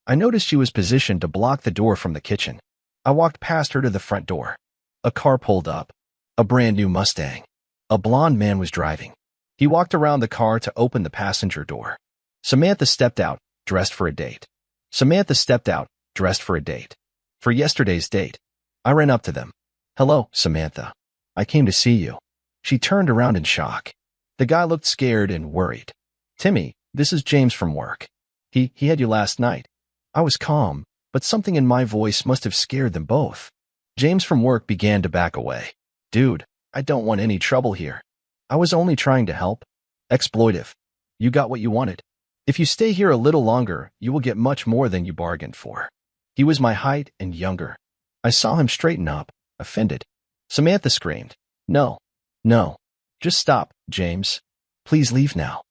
I noticed she was positioned to block the door from the kitchen. I walked past her to the front door. A car pulled up. A brand new Mustang. A blond man was driving. He walked around the car to open the passenger door. Samantha stepped out, dressed for a date. Samantha stepped out, dressed for a date. For yesterday's date. I ran up to them. "Hello, Samantha. I came to see you." She turned around in shock. The guy looked scared and worried. "Timmy, this is James from work. He had you last night." I was calm, but something in my voice must have scared them both. James from work began to back away. "Dude, I don't want any trouble here. I was only trying to help." "Exploitive. You got what you wanted. If you stay here a little longer, you will get much more than you bargained for." He was my height and younger. I saw him straighten up, offended. Samantha screamed, "No, no. Just stop, James. Please leave now."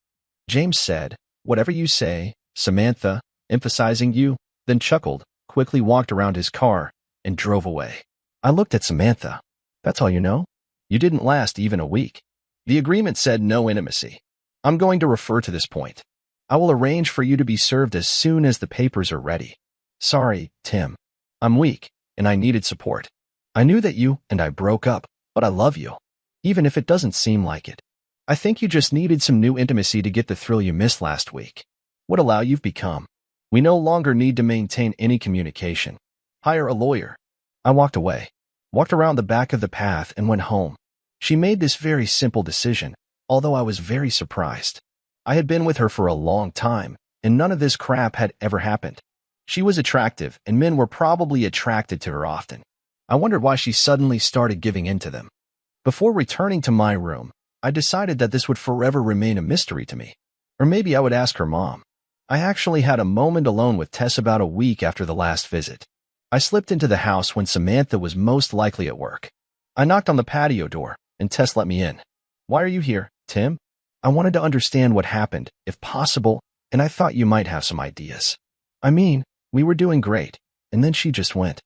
James said, "Whatever you say, Samantha," emphasizing you, then chuckled, quickly walked around his car, and drove away. I looked at Samantha. "That's all you know? You didn't last even a week." "The agreement said no intimacy. I'm going to refer to this point. I will arrange for you to be served as soon as the papers are ready." "Sorry, Tim. I'm weak, and I needed support. I knew that you and I broke up, but I love you, even if it doesn't seem like it. I think you just needed some new intimacy to get the thrill you missed last week. What a lie you've become. We no longer need to maintain any communication. Hire a lawyer." I walked away, walked around the back of the path, and went home. She made this very simple decision, although I was very surprised. I had been with her for a long time, and none of this crap had ever happened. She was attractive, and men were probably attracted to her often. I wondered why she suddenly started giving in to them. Before returning to my room, I decided that this would forever remain a mystery to me. Or maybe I would ask her mom. I actually had a moment alone with Tess about a week after the last visit. I slipped into the house when Samantha was most likely at work. I knocked on the patio door, and Tess let me in. "Why are you here, Tim?" "I wanted to understand what happened, if possible, and I thought you might have some ideas. I mean, we were doing great, and then she just went."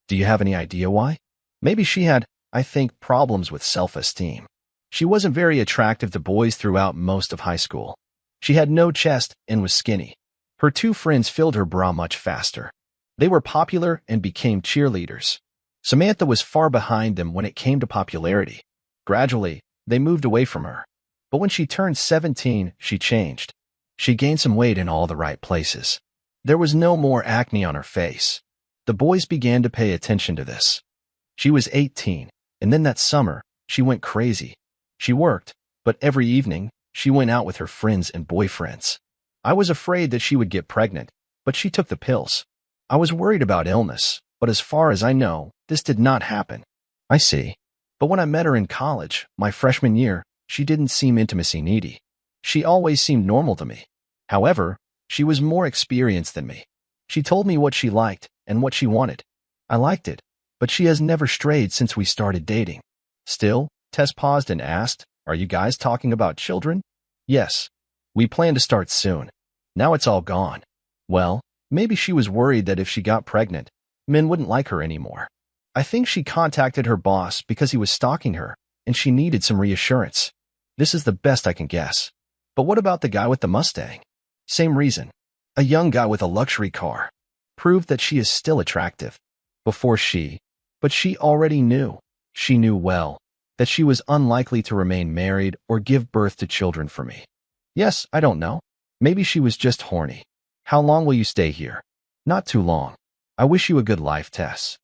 "Do you have any idea why?" "Maybe she had, I think, problems with self-esteem. She wasn't very attractive to boys throughout most of high school. She had no chest and was skinny. Her two friends filled her bra much faster. They were popular and became cheerleaders. Samantha was far behind them when it came to popularity. Gradually, they moved away from her. But when she turned 17, she changed. She gained some weight in all the right places. There was no more acne on her face. The boys began to pay attention to this. She was 18, and then that summer, she went crazy. She worked, but every evening, she went out with her friends and boyfriends. I was afraid that she would get pregnant, but she took the pills. I was worried about illness, but as far as I know, this did not happen." "I see. But when I met her in college, my freshman year, she didn't seem intimacy needy. She always seemed normal to me. However, she was more experienced than me. She told me what she liked and what she wanted. I liked it, but she has never strayed since we started dating." "Still?" Tess paused and asked, "Are you guys talking about children?" "Yes. We plan to start soon. Now it's all gone." "Well, maybe she was worried that if she got pregnant, men wouldn't like her anymore. I think she contacted her boss because he was stalking her, and she needed some reassurance. This is the best I can guess." "But what about the guy with the Mustang?" "Same reason. A young guy with a luxury car. Proved that she is still attractive. But she already knew. She knew well that she was unlikely to remain married or give birth to children for me. Yes, I don't know. Maybe she was just horny. How long will you stay here?" "Not too long. I wish you a good life, Tess."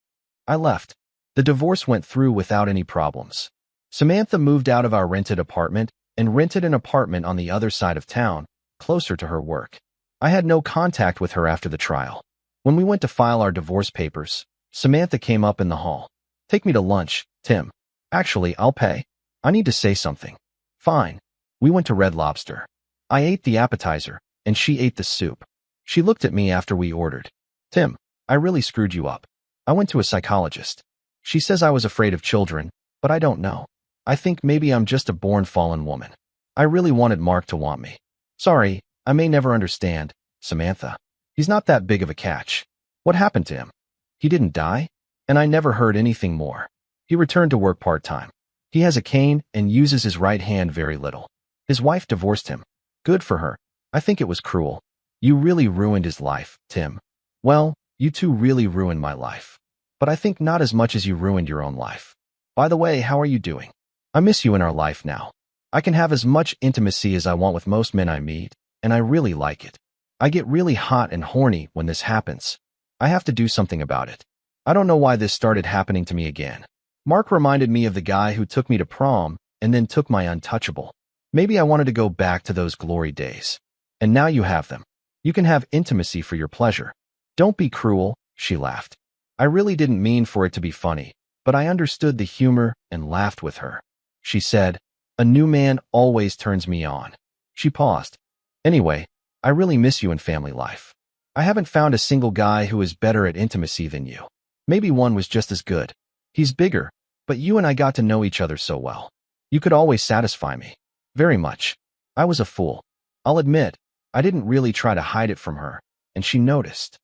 I left. The divorce went through without any problems. Samantha moved out of our rented apartment and rented an apartment on the other side of town, closer to her work. I had no contact with her after the trial. When we went to file our divorce papers, Samantha came up in the hall. "Take me to lunch, Tim. Actually, I'll pay. I need to say something." "Fine." We went to Red Lobster. I ate the appetizer, and she ate the soup. She looked at me after we ordered. "Tim, I really screwed you up. I went to a psychologist. She says I was afraid of children, but I don't know. I think maybe I'm just a born fallen woman. I really wanted Mark to want me. Sorry, I may never understand, Samantha. He's not that big of a catch. What happened to him? He didn't die? And I never heard anything more. He returned to work part-time. He has a cane and uses his right hand very little. His wife divorced him. Good for her. I think it was cruel. You really ruined his life, Tim. Well, you two really ruined my life. But I think not as much as you ruined your own life. By the way, how are you doing? I miss you in our life now. I can have as much intimacy as I want with most men I meet, and I really like it. I get really hot and horny when this happens. I have to do something about it. I don't know why this started happening to me again. Mark reminded me of the guy who took me to prom and then took my untouchable. Maybe I wanted to go back to those glory days. And now you have them. You can have intimacy for your pleasure. Don't be cruel, she laughed. I really didn't mean for it to be funny, but I understood the humor and laughed with her. She said, "A new man always turns me on." She paused. "Anyway, I really miss you in family life. I haven't found a single guy who is better at intimacy than you. Maybe one was just as good. He's bigger, but you and I got to know each other so well. You could always satisfy me. Very much. I was a fool. I'll admit, I didn't really try to hide it from her, and she noticed.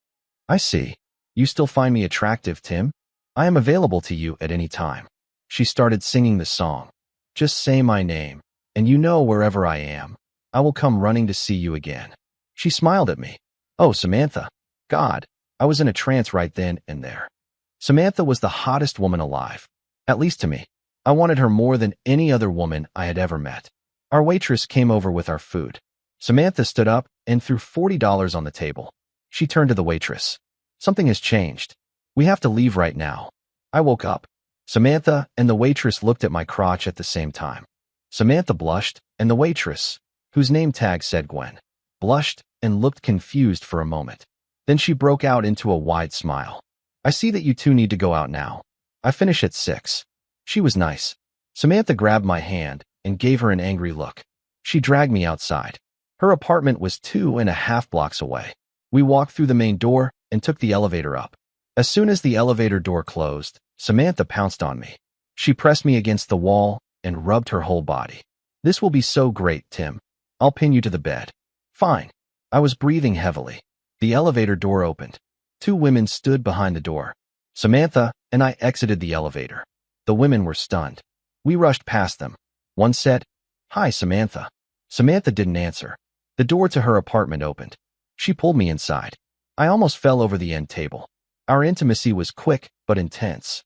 I see. You still find me attractive, Tim? I am available to you at any time." She started singing the song. "Just say my name, and you know wherever I am, I will come running to see you again." She smiled at me. "Oh, Samantha. God, I was in a trance right then and there." Samantha was the hottest woman alive, at least to me. I wanted her more than any other woman I had ever met. Our waitress came over with our food. Samantha stood up and threw $40 on the table. She turned to the waitress. "Something has changed. We have to leave right now." I woke up. Samantha and the waitress looked at my crotch at the same time. Samantha blushed, and the waitress, whose name tag said Gwen, blushed and looked confused for a moment. Then she broke out into a wide smile. "I see that you two need to go out now. I finish at 6. She was nice. Samantha grabbed my hand and gave her an angry look. She dragged me outside. Her apartment was 2.5 blocks away. We walked through the main door and took the elevator up. As soon as the elevator door closed, Samantha pounced on me. She pressed me against the wall and rubbed her whole body. "This will be so great, Tim. I'll pin you to the bed." "Fine." I was breathing heavily. The elevator door opened. 2 women stood behind the door. Samantha and I exited the elevator. The women were stunned. We rushed past them. One said, "Hi, Samantha." Samantha didn't answer. The door to her apartment opened. She pulled me inside. I almost fell over the end table. Our intimacy was quick but intense.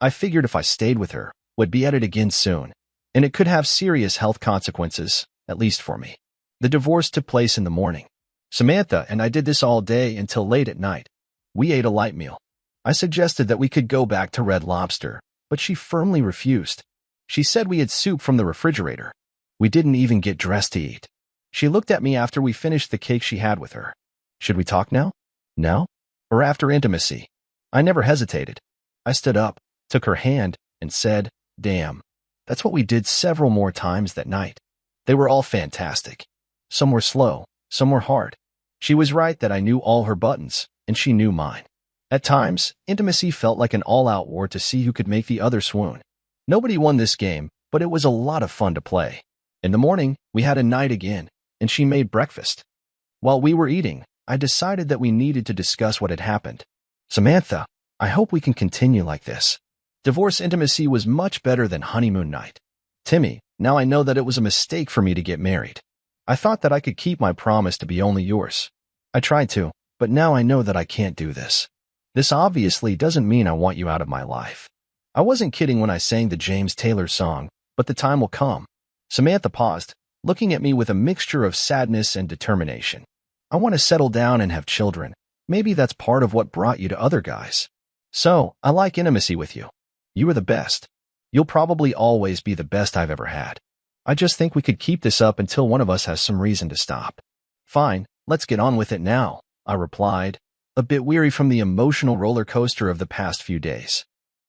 I figured if I stayed with her, would be at it again soon, and it could have serious health consequences, at least for me. The divorce took place in the morning. Samantha and I did this all day until late at night. We ate a light meal. I suggested that we could go back to Red Lobster, but she firmly refused. She said we had soup from the refrigerator. We didn't even get dressed to eat. She looked at me after we finished the cake she had with her. "Should we talk now? Now? Or after intimacy?" I never hesitated. I stood up, took her hand, and said, "Damn. That's what we did several more times that night. They were all fantastic. Some were slow, some were hard. She was right that I knew all her buttons, and she knew mine. At times, intimacy felt like an all-out war to see who could make the other swoon. Nobody won this game, but it was a lot of fun to play. In the morning, we had a night again, and she made breakfast. While we were eating, I decided that we needed to discuss what had happened. "Samantha, I hope we can continue like this. Divorce intimacy was much better than honeymoon night. Timmy, now I know that it was a mistake for me to get married. I thought that I could keep my promise to be only yours. I tried to, but now I know that I can't do this. This obviously doesn't mean I want you out of my life. I wasn't kidding when I sang the James Taylor song, but the time will come." Samantha paused, looking at me with a mixture of sadness and determination. "I want to settle down and have children. Maybe that's part of what brought you to other guys. So, I like intimacy with you. You are the best. You'll probably always be the best I've ever had. I just think we could keep this up until one of us has some reason to stop." "Fine, let's get on with it now," I replied, a bit weary from the emotional roller coaster of the past few days.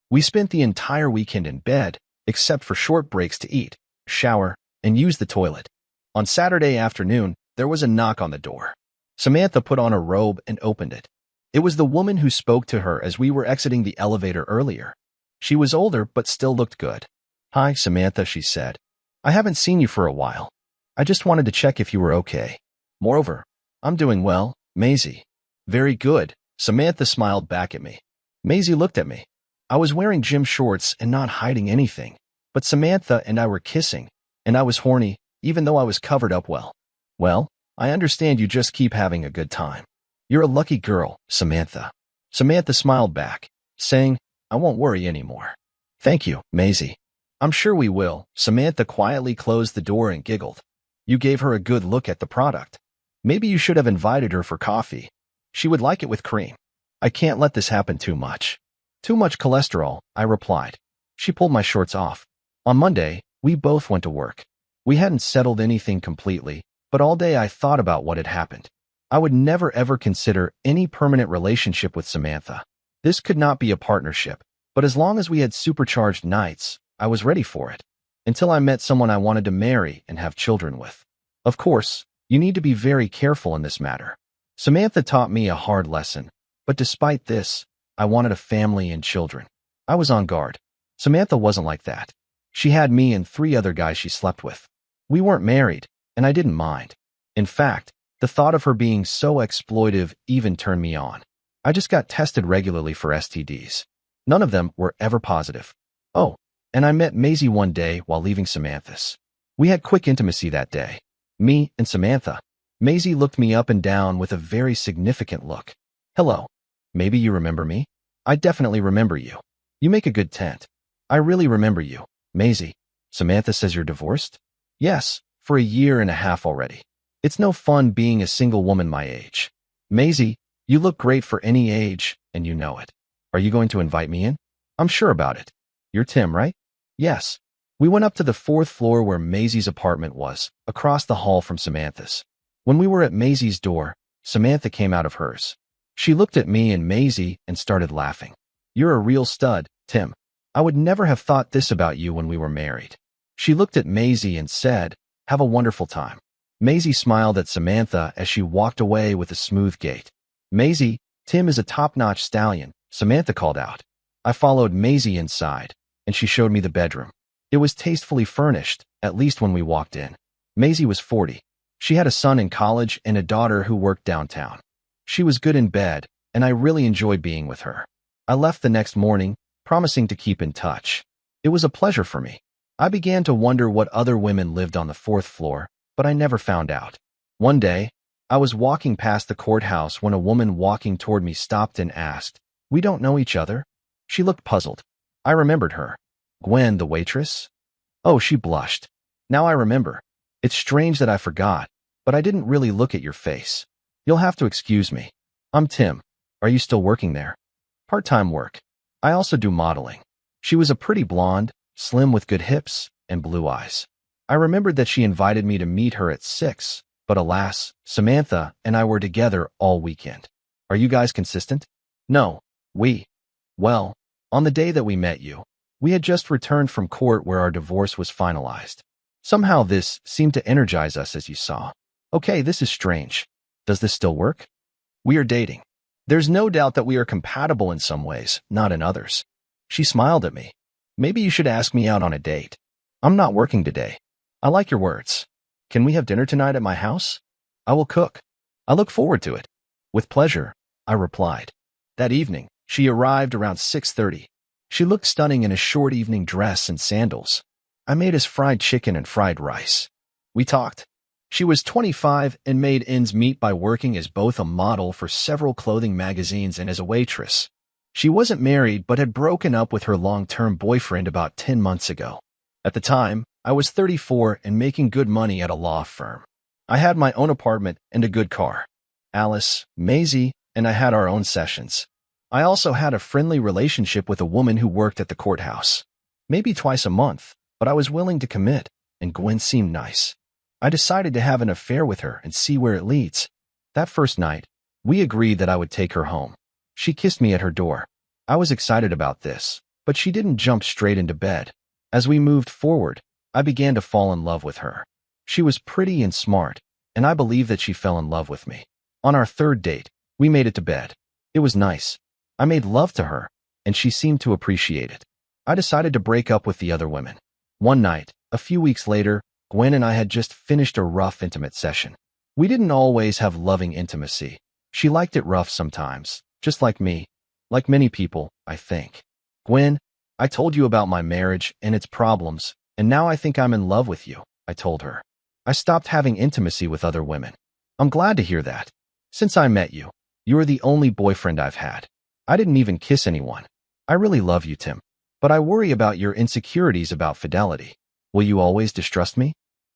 We spent the entire weekend in bed, except for short breaks to eat, shower, and use the toilet. On Saturday afternoon, there was a knock on the door. Samantha put on a robe and opened it. It was the woman who spoke to her as we were exiting the elevator earlier. She was older but still looked good. "Hi, Samantha," she said. "I haven't seen you for a while. I just wanted to check if you were okay. Moreover, I'm doing well, Maisie." "Very good," Samantha smiled back at me. Maisie looked at me. I was wearing gym shorts and not hiding anything, but Samantha and I were kissing, and I was horny, even though I was covered up well. "Well, I understand you just keep having a good time. You're a lucky girl, Samantha." Samantha smiled back, saying, "I won't worry anymore." "Thank you, Maisie." "I'm sure we will." Samantha quietly closed the door and giggled. "You gave her a good look at the product. Maybe you should have invited her for coffee. She would like it with cream." I can't let this happen too much. Too much cholesterol, I replied. She pulled my shorts off. On Monday, we both went to work. We hadn't settled anything completely, but all day I thought about what had happened. I would never ever consider any permanent relationship with Samantha. This could not be a partnership, but as long as we had supercharged nights, I was ready for it. Until I met someone I wanted to marry and have children with. Of course, you need to be very careful in this matter. Samantha taught me a hard lesson, but despite this, I wanted a family and children. I was on guard. Samantha wasn't like that. She had me and 3 other guys she slept with. We weren't married, and I didn't mind. In fact, the thought of her being so exploitive even turned me on. I just got tested regularly for STDs. None of them were ever positive. Oh, and I met Maisie one day while leaving Samantha's. We had quick intimacy that day. Me and Samantha. Maisie looked me up and down with a very significant look. Hello. Maybe you remember me? I definitely remember you. You make a good tent. I really remember you. Maisie. Samantha says you're divorced? Yes, for 1.5 years already. It's no fun being a single woman my age. Maisie, you look great for any age, and you know it. Are you going to invite me in? I'm sure about it. You're Tim, right? Yes. We went up to the 4th floor where Maisie's apartment was, across the hall from Samantha's. When we were at Maisie's door, Samantha came out of hers. She looked at me and Maisie and started laughing. You're a real stud, Tim. I would never have thought this about you when we were married. She looked at Maisie and said, have a wonderful time. Maisie smiled at Samantha as she walked away with a smooth gait. Maisie, Tim is a top-notch stallion, Samantha called out. I followed Maisie inside, and she showed me the bedroom. It was tastefully furnished, at least when we walked in. Maisie was 40. She had a son in college and a daughter who worked downtown. She was good in bed, and I really enjoyed being with her. I left the next morning, promising to keep in touch. It was a pleasure for me. I began to wonder what other women lived on the 4th floor, but I never found out. One day, I was walking past the courthouse when a woman walking toward me stopped and asked, "We don't know each other?" She looked puzzled. I remembered her. Gwen, the waitress? Oh, she blushed. Now I remember. It's strange that I forgot, but I didn't really look at your face. You'll have to excuse me. I'm Tim. Are you still working there? Part-time work. I also do modeling. She was a pretty blonde, slim with good hips and blue eyes. I remembered that she invited me to meet her at 6, but alas, Samantha and I were together all weekend. Are you guys consistent? No, well, on the day that we met you, we had just returned from court where our divorce was finalized. Somehow this seemed to energize us, as you saw. Okay, this is strange. Does this still work? We are dating. There's no doubt that we are compatible in some ways, not in others. She smiled at me. Maybe you should ask me out on a date. I'm not working today. I like your words. Can we have dinner tonight at my house? I will cook. I look forward to it. With pleasure, I replied. That evening, she arrived around 6:30. She looked stunning in a short evening dress and sandals. I made us fried chicken and fried rice. We talked. She was 25 and made ends meet by working as both a model for several clothing magazines and as a waitress. She wasn't married but had broken up with her long-term boyfriend about 10 months ago. At the time, I was 34 and making good money at a law firm. I had my own apartment and a good car. Alice, Maisie, and I had our own sessions. I also had a friendly relationship with a woman who worked at the courthouse. Maybe twice a month, but I was willing to commit, and Gwen seemed nice. I decided to have an affair with her and see where it leads. That first night, we agreed that I would take her home. She kissed me at her door. I was excited about this, but she didn't jump straight into bed. As we moved forward, I began to fall in love with her. She was pretty and smart, and I believe that she fell in love with me. On our 3rd date, we made it to bed. It was nice. I made love to her, and she seemed to appreciate it. I decided to break up with the other women. One night, a few weeks later, Gwen and I had just finished a rough, intimate session. We didn't always have loving intimacy. She liked it rough sometimes, just like me. Like many people, I think. Gwen, I told you about my marriage and its problems, and now I think I'm in love with you, I told her. I stopped having intimacy with other women. I'm glad to hear that. Since I met you, you're the only boyfriend I've had. I didn't even kiss anyone. I really love you, Tim. But I worry about your insecurities about fidelity. Will you always distrust me?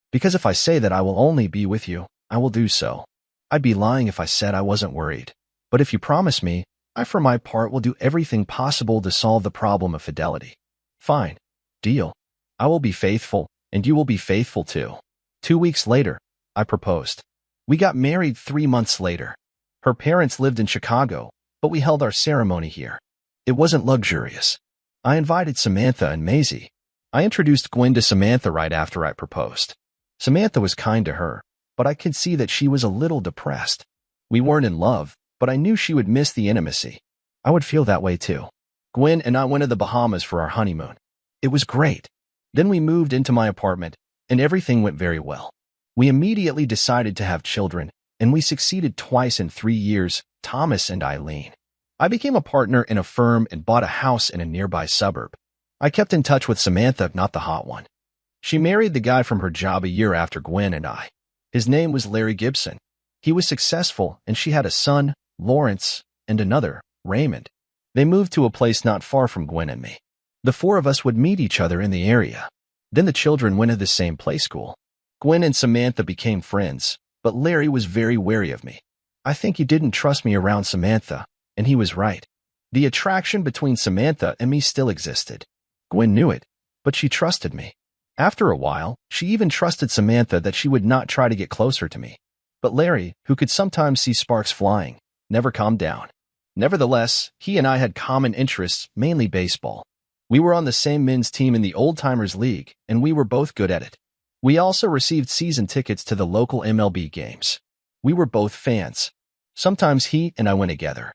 Because if I say that I will only be with you, I will do so. I'd be lying if I said I wasn't worried. But if you promise me, I, for my part, will do everything possible to solve the problem of fidelity. Fine. Deal. I will be faithful, and you will be faithful too. 2 weeks later, I proposed. We got married 3 months later. Her parents lived in Chicago, but we held our ceremony here. It wasn't luxurious. I invited Samantha and Maisie. I introduced Gwen to Samantha right after I proposed. Samantha was kind to her, but I could see that she was a little depressed. We weren't in love, but I knew she would miss the intimacy. I would feel that way too. Gwen and I went to the Bahamas for our honeymoon. It was great. Then we moved into my apartment, and everything went very well. We immediately decided to have children, and we succeeded twice in 3 years, Thomas and Eileen. I became a partner in a firm and bought a house in a nearby suburb. I kept in touch with Samantha, not the hot one. She married the guy from her job a year after Gwen and I. His name was Larry Gibson. He was successful, and she had a son, Lawrence, and another, Raymond. They moved to a place not far from Gwen and me. The four of us would meet each other in the area. Then the children went to the same play school. Gwen and Samantha became friends, but Larry was very wary of me. I think he didn't trust me around Samantha, and he was right. The attraction between Samantha and me still existed. Gwen knew it, but she trusted me. After a while, she even trusted Samantha that she would not try to get closer to me. But Larry, who could sometimes see sparks flying, never calmed down. Nevertheless, he and I had common interests, mainly baseball. We were on the same men's team in the Old Timers League, and we were both good at it. We also received season tickets to the local MLB games. We were both fans. Sometimes he and I went together.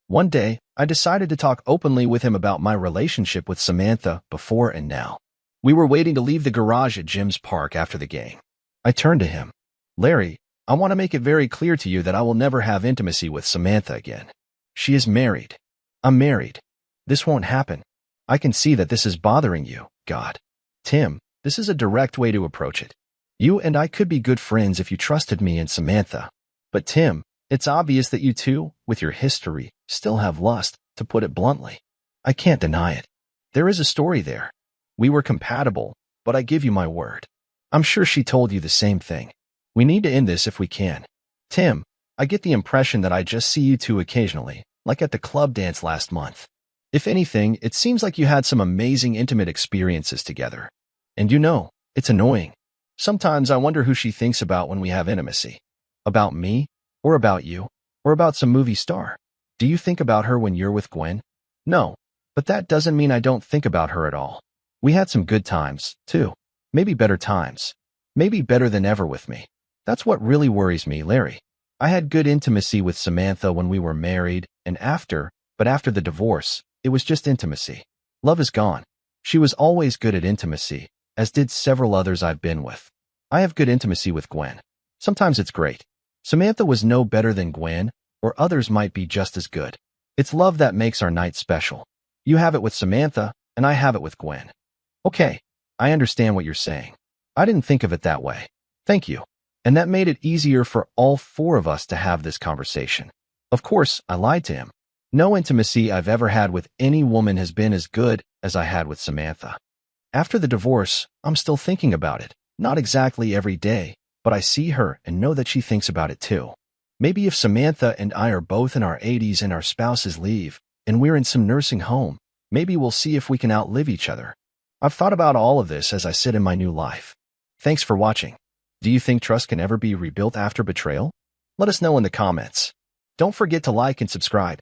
One day, I decided to talk openly with him about my relationship with Samantha before and now. We were waiting to leave the garage at Jim's Park after the game. I turned to him. Larry, I want to make it very clear to you that I will never have intimacy with Samantha again. She is married. I'm married. This won't happen. I can see that this is bothering you, God. Tim, this is a direct way to approach it. You and I could be good friends if you trusted me and Samantha. But Tim, it's obvious that you two, with your history, still have lust, to put it bluntly. I can't deny it. There is a story there. We were compatible, but I give you my word. I'm sure she told you the same thing. We need to end this if we can. Tim, I get the impression that I just see you two occasionally, like at the club dance last month. If anything, it seems like you had some amazing intimate experiences together. And you know, it's annoying. Sometimes I wonder who she thinks about when we have intimacy. About me? Or about you? Or about some movie star? Do you think about her when you're with Gwen? No, but that doesn't mean I don't think about her at all. We had some good times, too. Maybe better times. Maybe better than ever with me. That's what really worries me, Larry. I had good intimacy with Samantha when we were married and after, but after the divorce, it was just intimacy. Love is gone. She was always good at intimacy, as did several others I've been with. I have good intimacy with Gwen. Sometimes it's great. Samantha was no better than Gwen, or others might be just as good. It's love that makes our night special. You have it with Samantha, and I have it with Gwen. Okay, I understand what you're saying. I didn't think of it that way. Thank you. And that made it easier for all four of us to have this conversation. Of course, I lied to him. No intimacy I've ever had with any woman has been as good as I had with Samantha. After the divorce, I'm still thinking about it. Not exactly every day, but I see her and know that she thinks about it too. Maybe if Samantha and I are both in our 80s and our spouses leave, and we're in some nursing home, maybe we'll see if we can outlive each other. I've thought about all of this as I sit in my new life. Thanks for watching. Do you think trust can ever be rebuilt after betrayal? Let us know in the comments. Don't forget to like and subscribe.